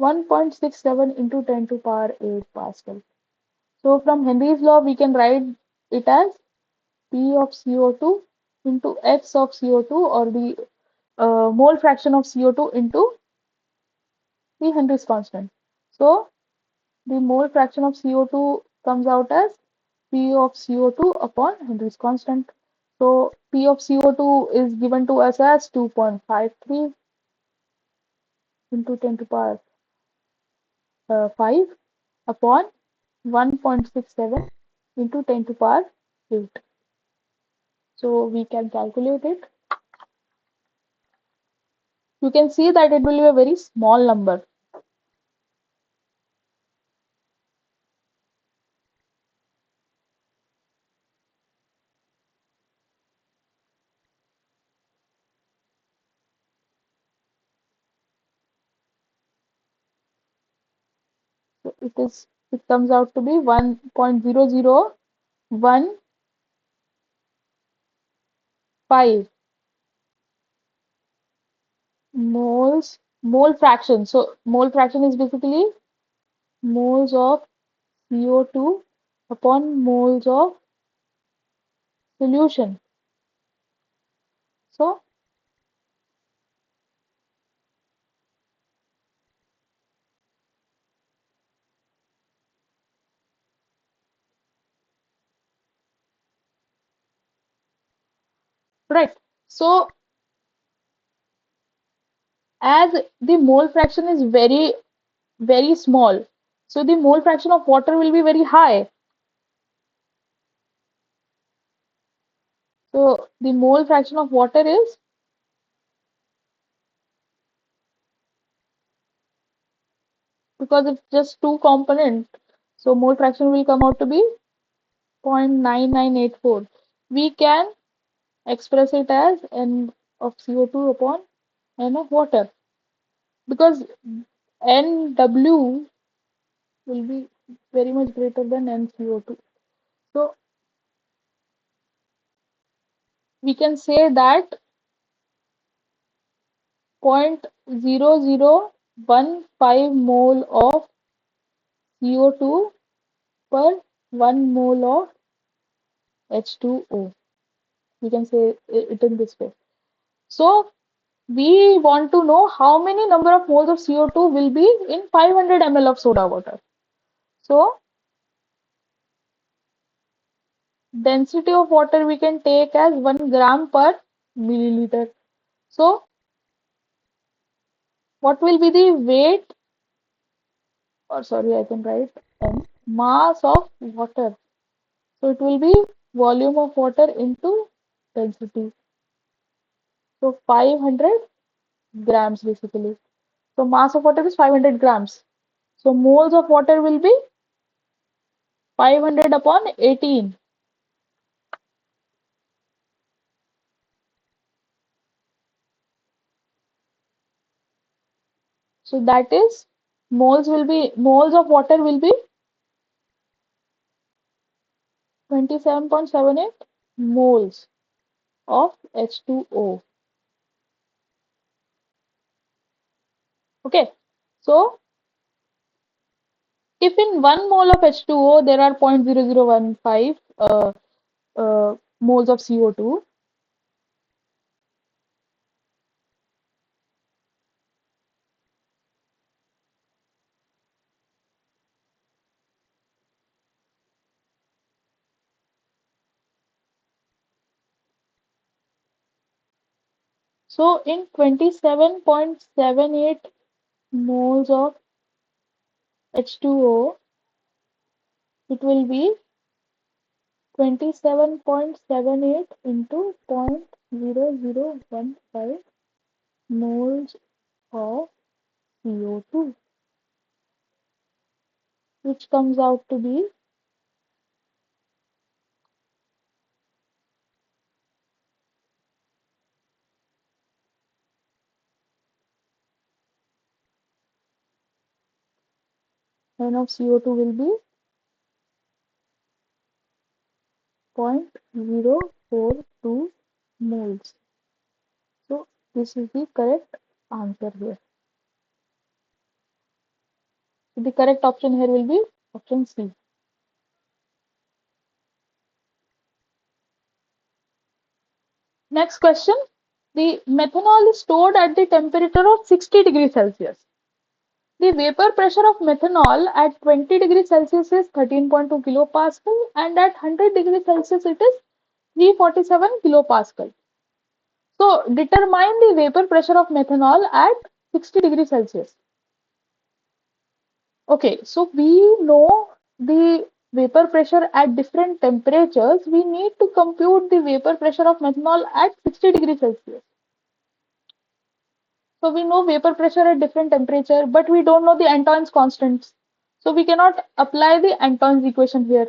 1.67 into 10 to the power 8 Pascal. So from Henry's law, we can write it as P of CO2 into X of CO2, or the mole fraction of CO2 into the Henry's constant. So the mole fraction of CO2 comes out as P of CO2 upon Henry's constant. So P of CO2 is given to us as 2.53 into 10 to the power 5 upon 1.67 into 10 to the power 8. So we can calculate it. You can see that it will be a very small number. So it comes out to be 1.0015 mole fraction. So mole fraction is basically moles of CO2 upon moles of solution. So right. So as the mole fraction is very small, so the mole fraction of water will be very high. So the mole fraction of water is, because it's just two component, so mole fraction will come out to be 0.9984. We can express it as N of CO2 upon N of water, because NW will be very much greater than NCO2. So we can say that 0.0015 mole of CO2 per 1 mole of H2O. We can say it in this way. So we want to know how many number of moles of CO2 will be in 500 ml of soda water. So density of water we can take as 1 gram per milliliter. So what will be the weight, or sorry, I can write mass of water. So it will be volume of water into density. So 500 grams basically. So mass of water is 500 grams. So moles of water will be 500 upon 18. So that is moles of water will be 27.78 moles of H2O. Okay. So if in 1 mole of H2O there are 0.0015 moles of CO2, so in 27.78 moles of H2O, it will be 27.78 into 0.0015 moles of CO2, which comes out to be 1 of CO2 will be 0.042 moles. So this is the correct answer here. So the correct option here will be option C. Next question. The methanol is stored at the temperature of 60 degrees Celsius. The vapor pressure of methanol at 20 degrees Celsius is 13.2 kilopascal, and at 100 degrees Celsius it is 347 kilopascal. So determine the vapor pressure of methanol at 60 degrees Celsius. Okay, so we know the vapor pressure at different temperatures. We need to compute the vapor pressure of methanol at 60 degrees Celsius. So we know vapor pressure at different temperature, but we don't know the Antoine's constants. So we cannot apply the Antoine's equation here.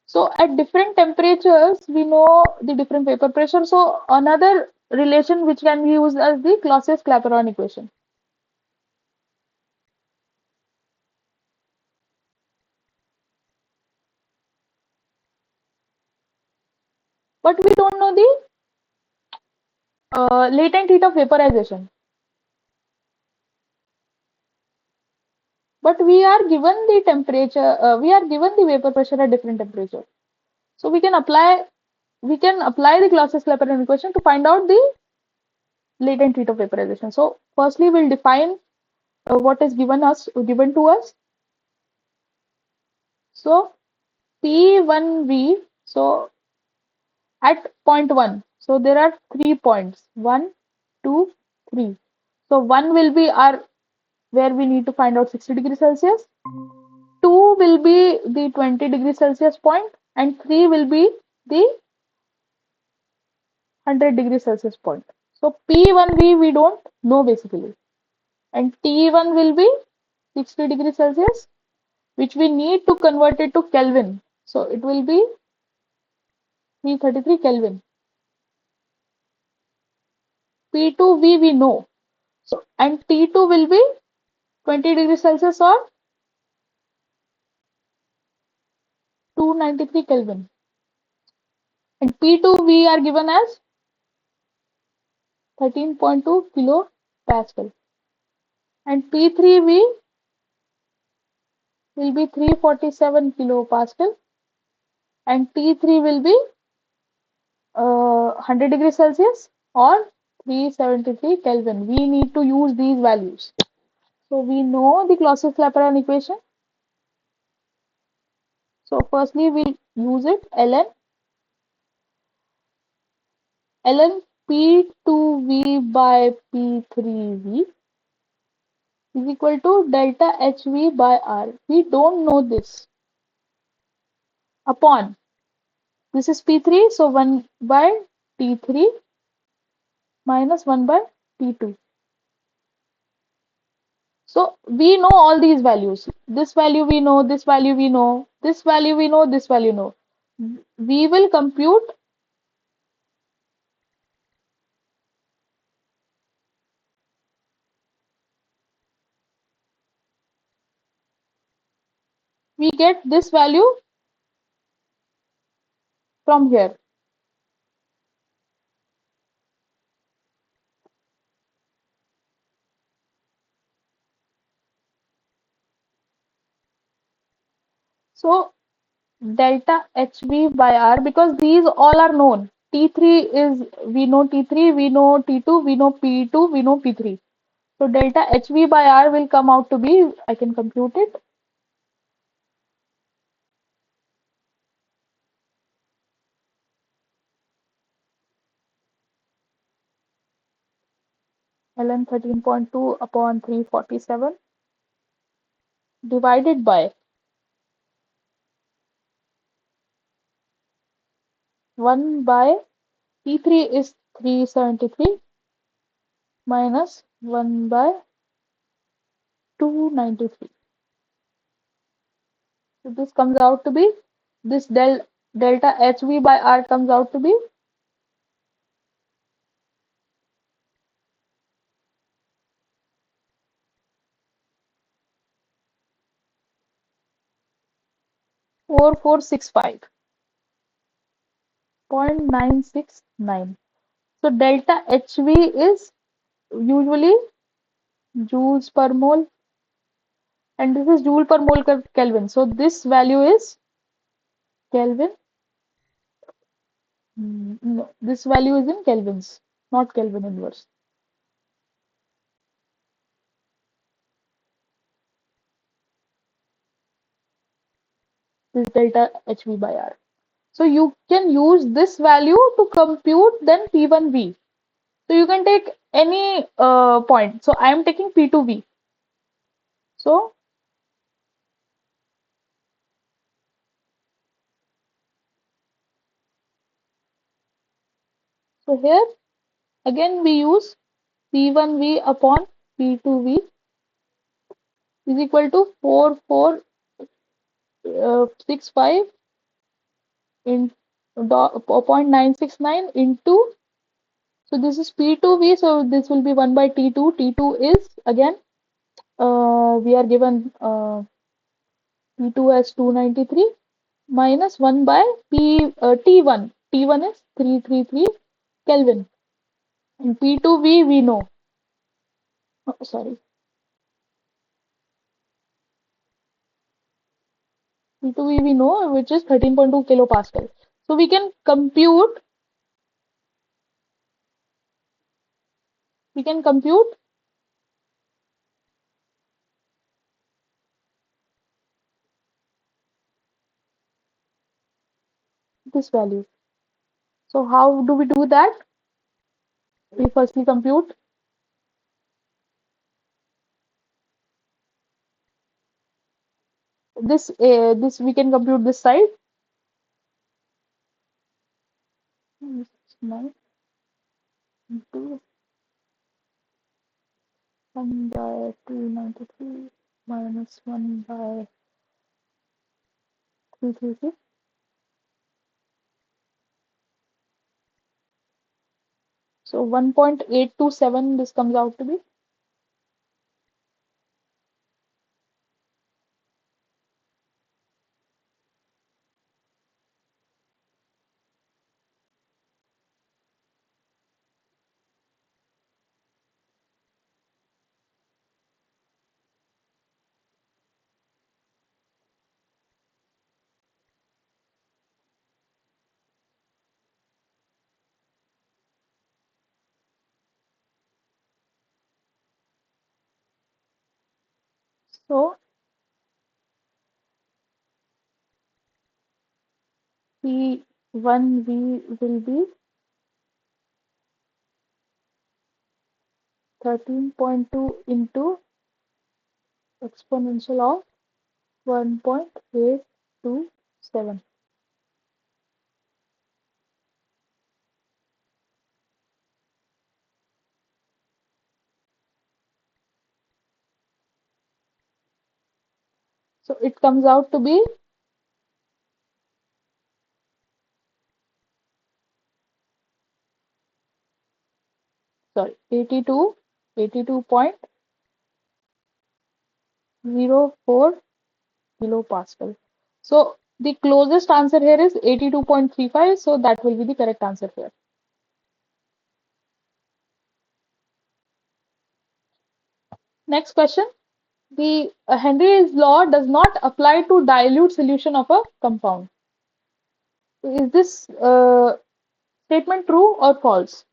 So at different temperatures, we know the different vapor pressure. So another relation which can be used as the Clausius-Clapeyron equation. But we don't know the latent heat of vaporization. but we are given the temperature, we are given the vapor pressure at different temperature. So we can apply the Clausius-Clapeyron equation to find out the latent heat of vaporization. So firstly, we'll define what is given to us. So P1V, so at point 1, so there are 3 points, 1, 2, 3. So 1 will be our where we need to find out 60 degrees Celsius, 2 will be the 20 degrees Celsius point, and 3 will be the 100 degrees Celsius point. So P1V we don't know basically, and T1 will be 60 degrees Celsius, which we need to convert it to Kelvin. So it will be 333 Kelvin. P2V we know. So and T2 will be 20 degrees Celsius or 293 Kelvin. And P2 we are given as 13.2 kilo Pascal. And P3V will be 347 kilo Pascal. And T3 will be 100 degrees Celsius or 373 Kelvin. We need to use these values. So we know the Clausius-Clapeyron equation. So firstly we'll use it. ln P2V by P3V is equal to delta HV by R. We don't know this. Upon, this is P3, so 1 by T3 minus 1 by T2. So we know all these values. This value we know, this value we know, this value we know, this value know. We will compute we get this value from here. So delta HV by R, because these all are known. T3 is, we know T3, we know T2, we know P2, we know P3. So delta HV by R will come out to be, I can compute it. ln 13.2 upon 347 divided by 1 by T3 is 373 minus 1 by 293. So this comes out to be, this delta HV by R comes out to be 4465.969. So delta HV is usually joules per mole, and this is joule per mole Kelvin. So this value is Kelvin. No, this value is in Kelvins, not Kelvin inverse. This delta HV by R. So you can use this value to compute then P1V. So you can take any point. So I am taking P2V. So here again we use P1V upon P2V is equal to 4465 in 0.969 into, so this is P2V, so this will be 1 by T2. T2 is again we are given T2 as 293 minus 1 by T1. T1 is 333 Kelvin. And P2V we know. Oh, sorry. T2V we know, which is 13.2 kilopascal. So we can compute this value. So how do we do that? We firstly compute this we can compute this side. This is 9 into 1 by 293 minus 1 by 333. So 1.827 this comes out to be. So P1V will be 13.2 into exponential of 1.827. So it comes out to be 82.04 kilopascal. So the closest answer here is 82.35. So that will be the correct answer here. Next question. The Henry's law does not apply to dilute solution of a compound. Is this statement true or false?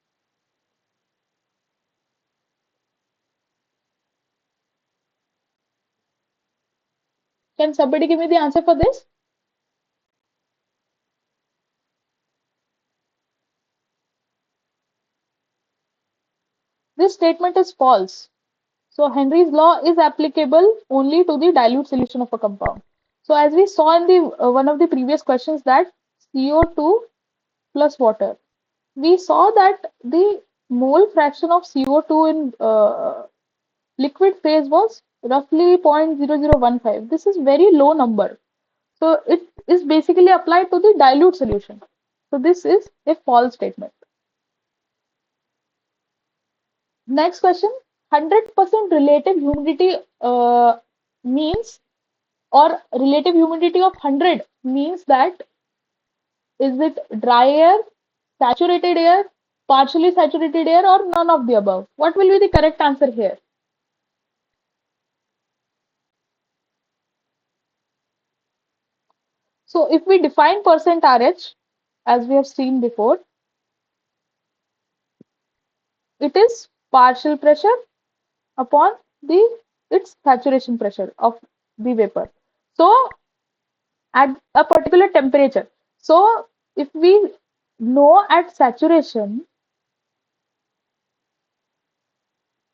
Can somebody give me the answer for this? This statement is false. So Henry's law is applicable only to the dilute solution of a compound. So as we saw in the one of the previous questions that CO2 plus water, we saw that the mole fraction of CO2 in liquid phase was roughly 0.0015. This is very low number. So it is basically applied to the dilute solution. So this is a false statement. Next question, 100% relative humidity means, or relative humidity of 100 means that is it dry air, saturated air, partially saturated air, or none of the above? What will be the correct answer here? So if we define percent RH as we have seen before, it is partial pressure upon the its saturation pressure of the vapor. So at a particular temperature. So if we know at saturation,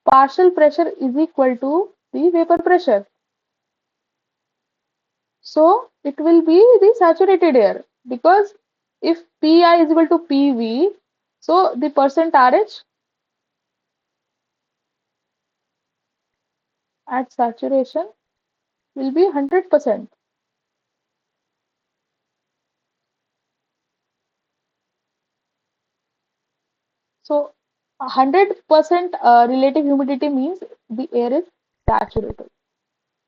partial pressure is equal to the vapor pressure. So it will be the saturated air, because if Pi is equal to Pv, so the percent RH at saturation will be 100%. So 100% relative humidity means the air is saturated.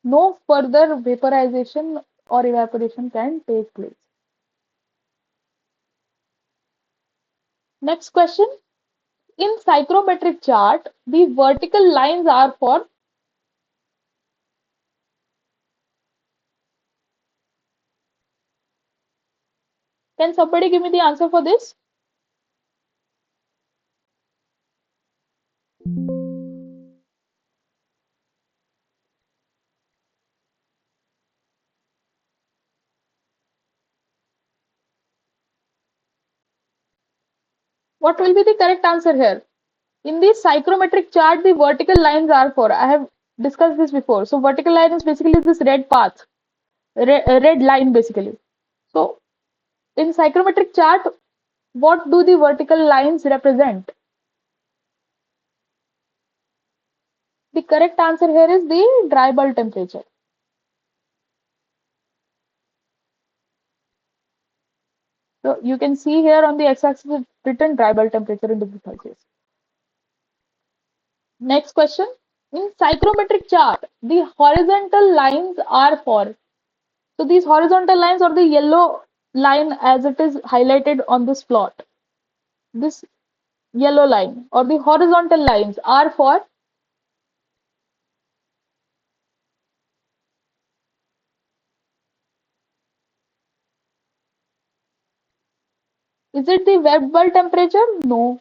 No further vaporization or evaporation can take place. Next question. In psychrometric chart, the vertical lines are for Can somebody give me the answer for this? What will be the correct answer here? In the psychrometric chart, the vertical lines are for, I have discussed this before. So vertical line is basically this red path, red line basically. So in psychrometric chart, what do the vertical lines represent? The correct answer here is the dry bulb temperature. So you can see here on the x-axis it's written dry bulb temperature in degree Celsius. Next question. In psychrometric chart, the horizontal lines are for. So these horizontal lines or the yellow line as it is highlighted on this plot. This yellow line or the horizontal lines are for. Is it the wet bulb temperature? No.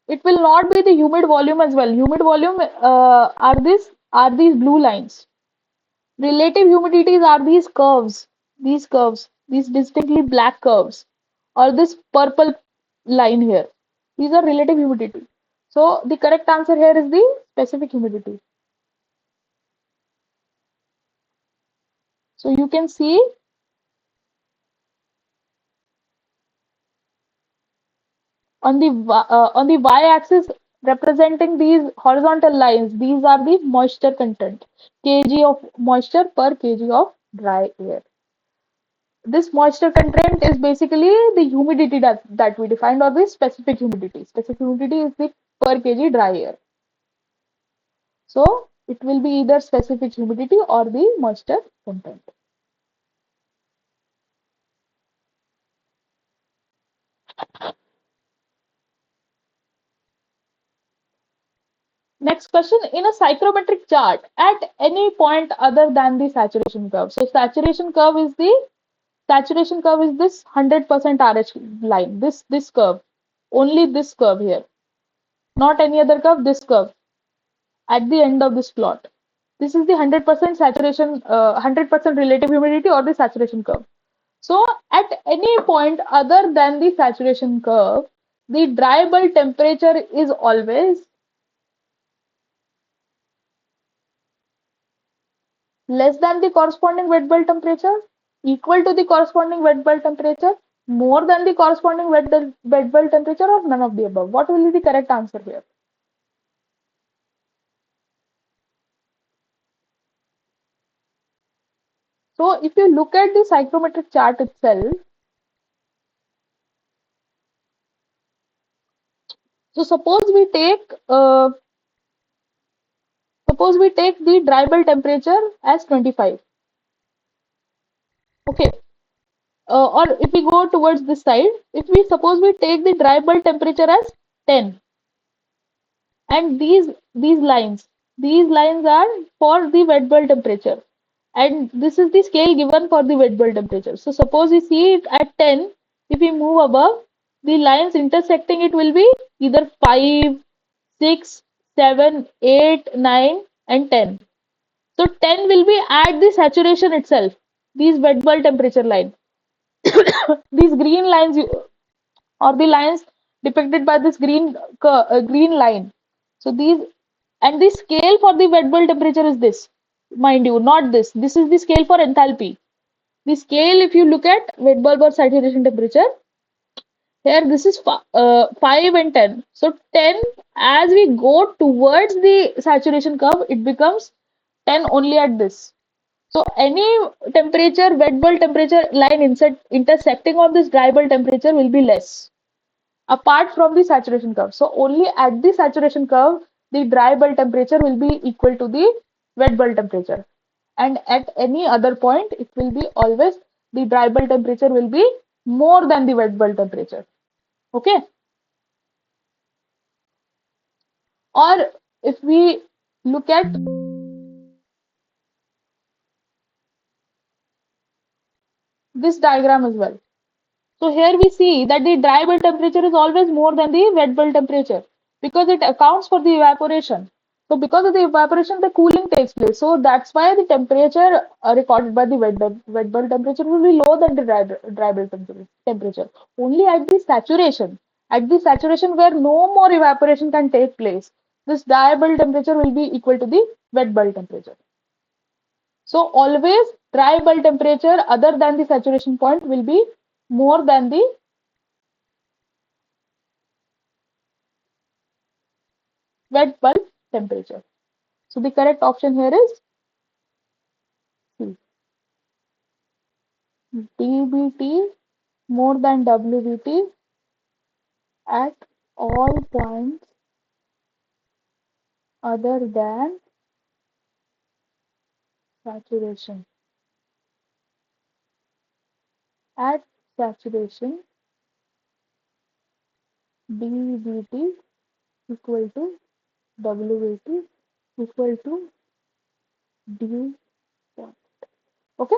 It will not be the humid volume as well. Humid volume are these blue lines. Relative humidities are these curves, these distinctly black curves, or this purple line here. These are relative humidity. So the correct answer here is the specific humidity. So you can see on the y-axis representing these horizontal lines, these are the moisture content, kg of moisture per kg of dry air. This moisture content is basically the humidity that we defined, or the specific humidity. Specific humidity is the per kg dry air. So it will be either specific humidity or the moisture content. Next question, in a psychrometric chart, at any point other than the saturation curve. So saturation curve is this 100% RH line, this curve, only this curve here, not any other curve, this curve at the end of this plot. This is the 100% saturation, 100% relative humidity or the saturation curve. So at any point other than the saturation curve, the dry bulb temperature is always less than the corresponding wet bulb temperature, equal to the corresponding wet bulb temperature, more than the corresponding wet bulb temperature, or none of the above. What will be the correct answer here? So if you look at the psychrometric chart itself, so suppose we take the dry bulb temperature as 25. Okay. Or if we go towards this side, if we suppose we take the dry bulb temperature as 10, and these lines are for the wet bulb temperature, and this is the scale given for the wet bulb temperature. So suppose we see it at 10, if we move above, the lines intersecting it will be either 5, 6, 7, 8, 9, and 10. So 10 will be at the saturation itself, these wet bulb temperature line. These green lines or the lines depicted by this green line. So these, and the scale for the wet bulb temperature is this, mind you, not this. This is the scale for enthalpy. The scale, if you look at wet bulb or saturation temperature, here this is 5 and 10. So 10, as we go towards the saturation curve, it becomes 10 only at this. So any temperature, wet bulb temperature line intersecting of this dry bulb temperature will be less, apart from the saturation curve. So only at the saturation curve, the dry bulb temperature will be equal to the wet bulb temperature. And at any other point, it will be always the dry bulb temperature will be more than the wet bulb temperature. Okay. Or if we look at this diagram as well. So here we see that the dry bulb temperature is always more than the wet bulb temperature because it accounts for the evaporation. So because of the evaporation, the cooling takes place. So that's why the temperature recorded by the wet bulb temperature will be lower than the dry bulb temperature. Only at the saturation where no more evaporation can take place, this dry bulb temperature will be equal to the wet bulb temperature. So always dry bulb temperature other than the saturation point will be more than the wet bulb temperature. So the correct option here is C. dBT more than WBT at all points other than saturation. At saturation, dBT equal to WBT equal to dew point. Okay.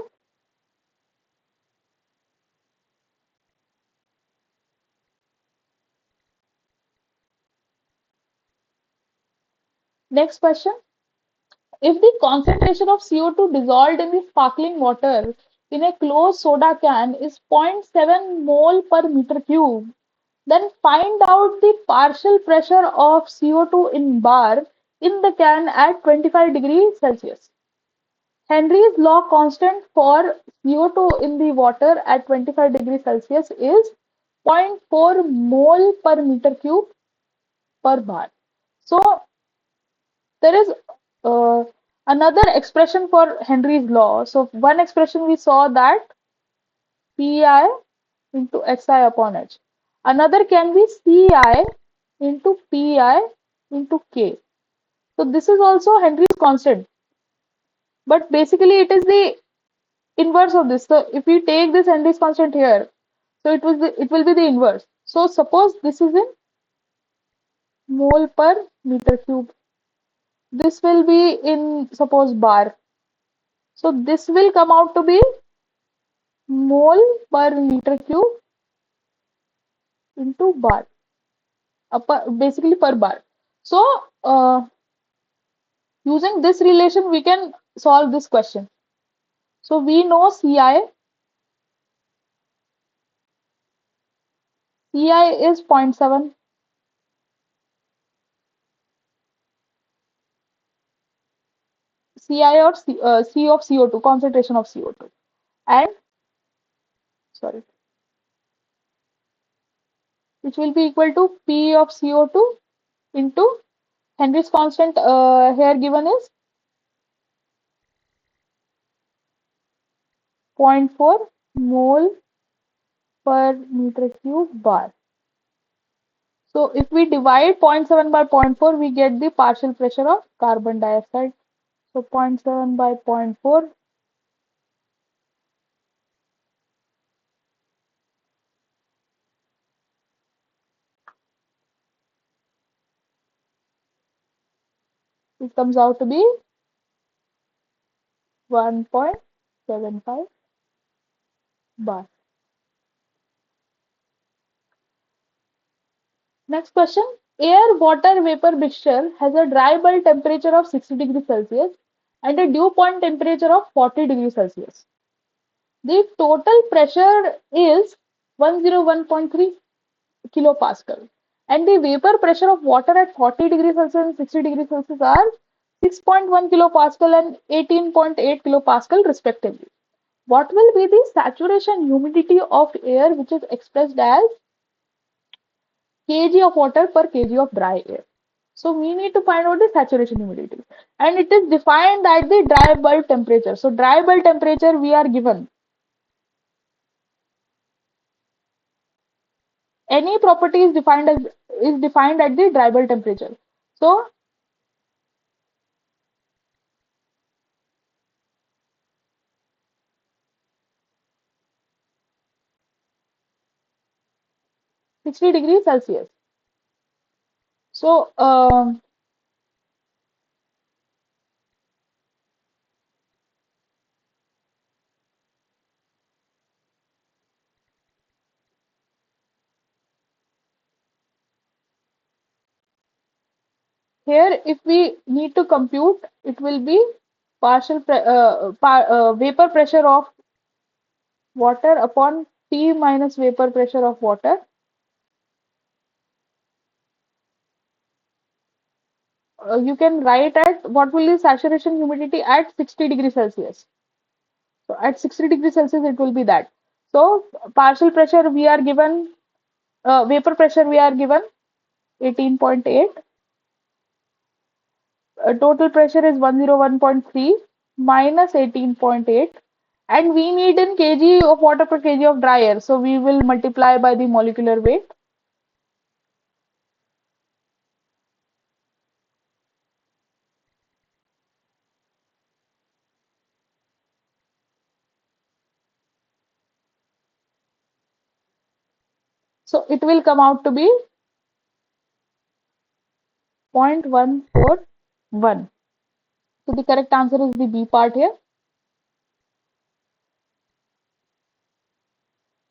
Next question. If the concentration of CO2 dissolved in the sparkling water in a closed soda can is zero point 0.7 mole per meter cube, then find out the partial pressure of CO2 in bar in the can at 25 degrees Celsius. Henry's law constant for CO2 in the water at 25 degrees Celsius is zero point 0.4 mole per meter cube per bar. So there is uh, another expression for Henry's law. So one expression we saw that Pi into Xi upon H. Another can be Ci into Pi into K. So this is also Henry's constant, but basically it is the inverse of this. So if we take this Henry's constant here, so it will be the inverse. So suppose this is in mole per meter cube. This will be in suppose bar. So this will come out to be mole per meter cube into bar, basically per bar. So using this relation, we can solve this question. So we know Ci is 0.7, Ci or C of CO2, concentration of CO2, and sorry, which will be equal to P of CO2 into Henry's constant here given is 0.4 mole per meter cube bar. So if we divide 0.7 by 0.4, we get the partial pressure of carbon dioxide. So 0.7 by 0.4, it comes out to be 1.75 bar. Next question. Air-water vapor mixture has a dry bulb temperature of 60 degrees Celsius and a dew point temperature of 40 degrees Celsius. The total pressure is 101.3 kilopascal and the vapor pressure of water at 40 degrees Celsius and 60 degrees Celsius are 6.1 kilopascal and 18.8 kilopascal respectively. What will be the saturation humidity of air, which is expressed as kg of water per kg of dry air? So we need to find out the saturation humidity, and it is defined at the dry bulb temperature. So dry bulb temperature we are given any property is defined at the dry bulb temperature. So 60 degrees Celsius. So Here, if we need to compute, it will be vapor pressure of water upon T minus vapor pressure of water. You can write at what will be saturation humidity at 60 degrees Celsius. So at 60 degrees Celsius, it will be that. So partial pressure we are given, vapor pressure we are given 18.8. Total pressure is 101.3 minus 18.8. And we need in kg of water per kg of dry air. So we will multiply by the molecular weight. So it will come out to be 0.141. So the correct answer is the B part here.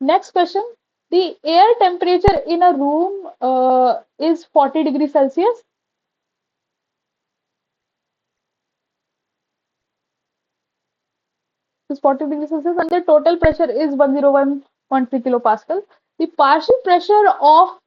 Next question. The air temperature in a room is 40 degrees Celsius. Is 40 degrees Celsius and the total pressure is 101.3 kilopascal. The partial pressure of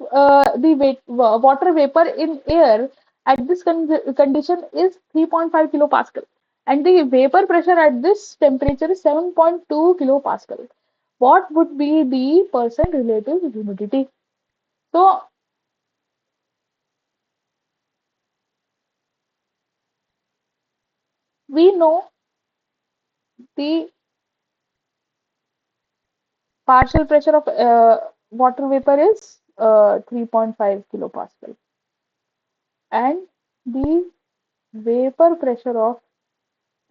water vapor in air at this condition is 3.5 kilopascal and the vapor pressure at this temperature is 7.2 kilopascal. What would be the percent relative humidity? So we know the partial pressure of water vapor is 3.5 kilopascal and the vapor pressure of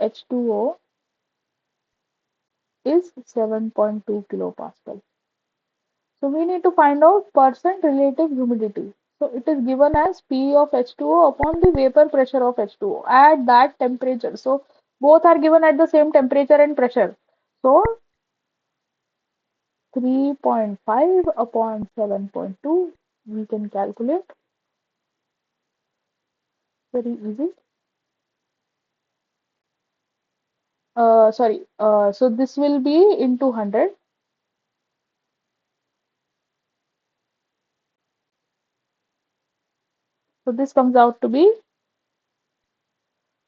H2O is 7.2 kilopascal. So we need to find out percent relative humidity. So it is given as P of H2O upon the vapor pressure of H2O at that temperature. So both are given at the same temperature and pressure. So 3.5 upon 7.2 we can calculate. Very easy. So this will be into 100. So this comes out to be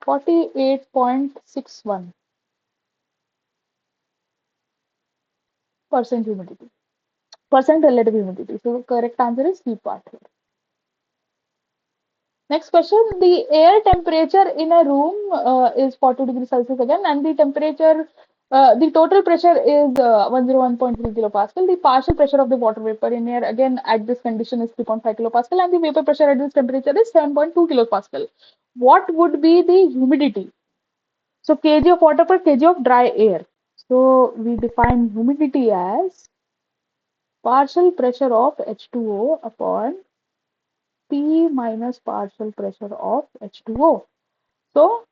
48.61% humidity, percent relative humidity. So the correct answer is C part here. Next question, the air temperature in a room is 40 degrees Celsius again, and the total pressure is 101.3 kilopascal. The partial pressure of the water vapor in air again at this condition is 3.5 kilopascal, and the vapor pressure at this temperature is 7.2 kilopascal. What would be the humidity? So kg of water per kg of dry air. So we define humidity as partial pressure of H2O upon P minus partial pressure of H2O. So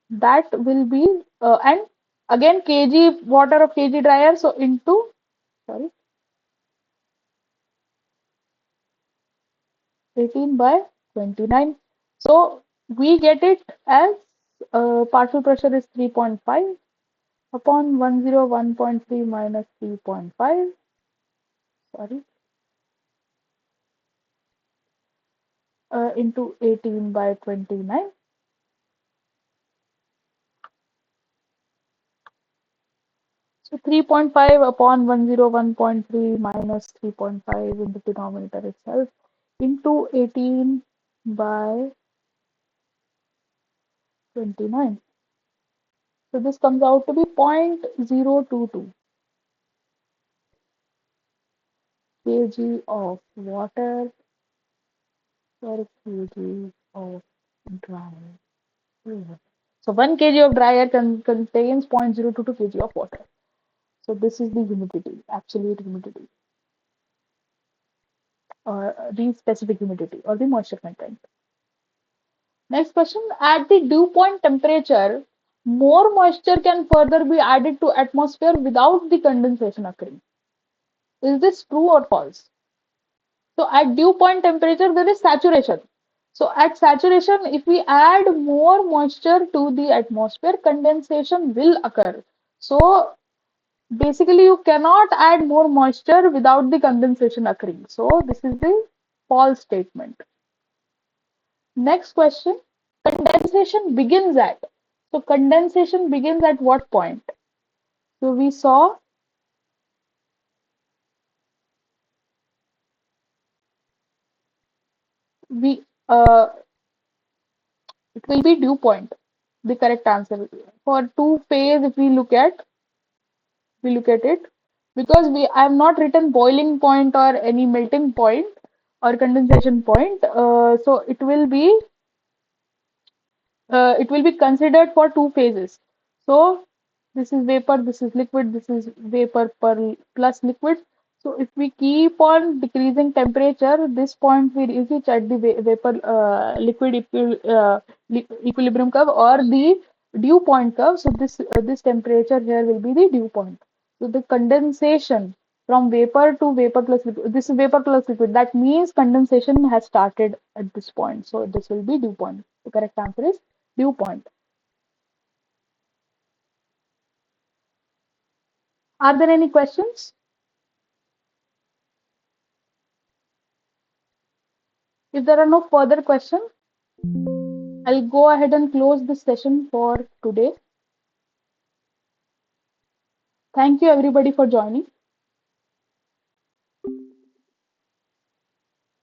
that will be, and again kg water of kg dry air, so into, sorry, 18 by 29. So we get it as partial pressure is 3.5 upon 101.3 minus 3.5, sorry, into 18 by 29. So 3.5 upon 101.3 minus 3.5 in the denominator itself into 18 by 29. So this comes out to be 0.022 kg of water per kg of dry air. So 1 kg of dry air contains 0.022 kg of water. So this is the humidity, absolute humidity, or the specific humidity, or the moisture content. Next question, at the dew point temperature, more moisture can further be added to atmosphere without the condensation occurring. Is this true or false? So at dew point temperature, there is saturation. So at saturation, if we add more moisture to the atmosphere, condensation will occur. So basically, you cannot add more moisture without the condensation occurring. So this is the false statement. Next question, condensation begins at. So condensation begins at what point? So we saw we it will be dew point. The correct answer for two phase. If we look at it, because we I have not written boiling point or any melting point or condensation point. So it will be considered for two phases. So this is vapor, this is liquid, this is vapor per plus liquid. So if we keep on decreasing temperature, this point will reach at the vapor liquid equilibrium curve or the dew point curve. So this temperature here will be the dew point. So the condensation from vapor to vapor plus liquid, this is vapor plus liquid. That means condensation has started at this point. So this will be dew point. The correct answer is dew point. Are there any questions? If there are no further questions, I'll go ahead and close this session for today. Thank you everybody for joining.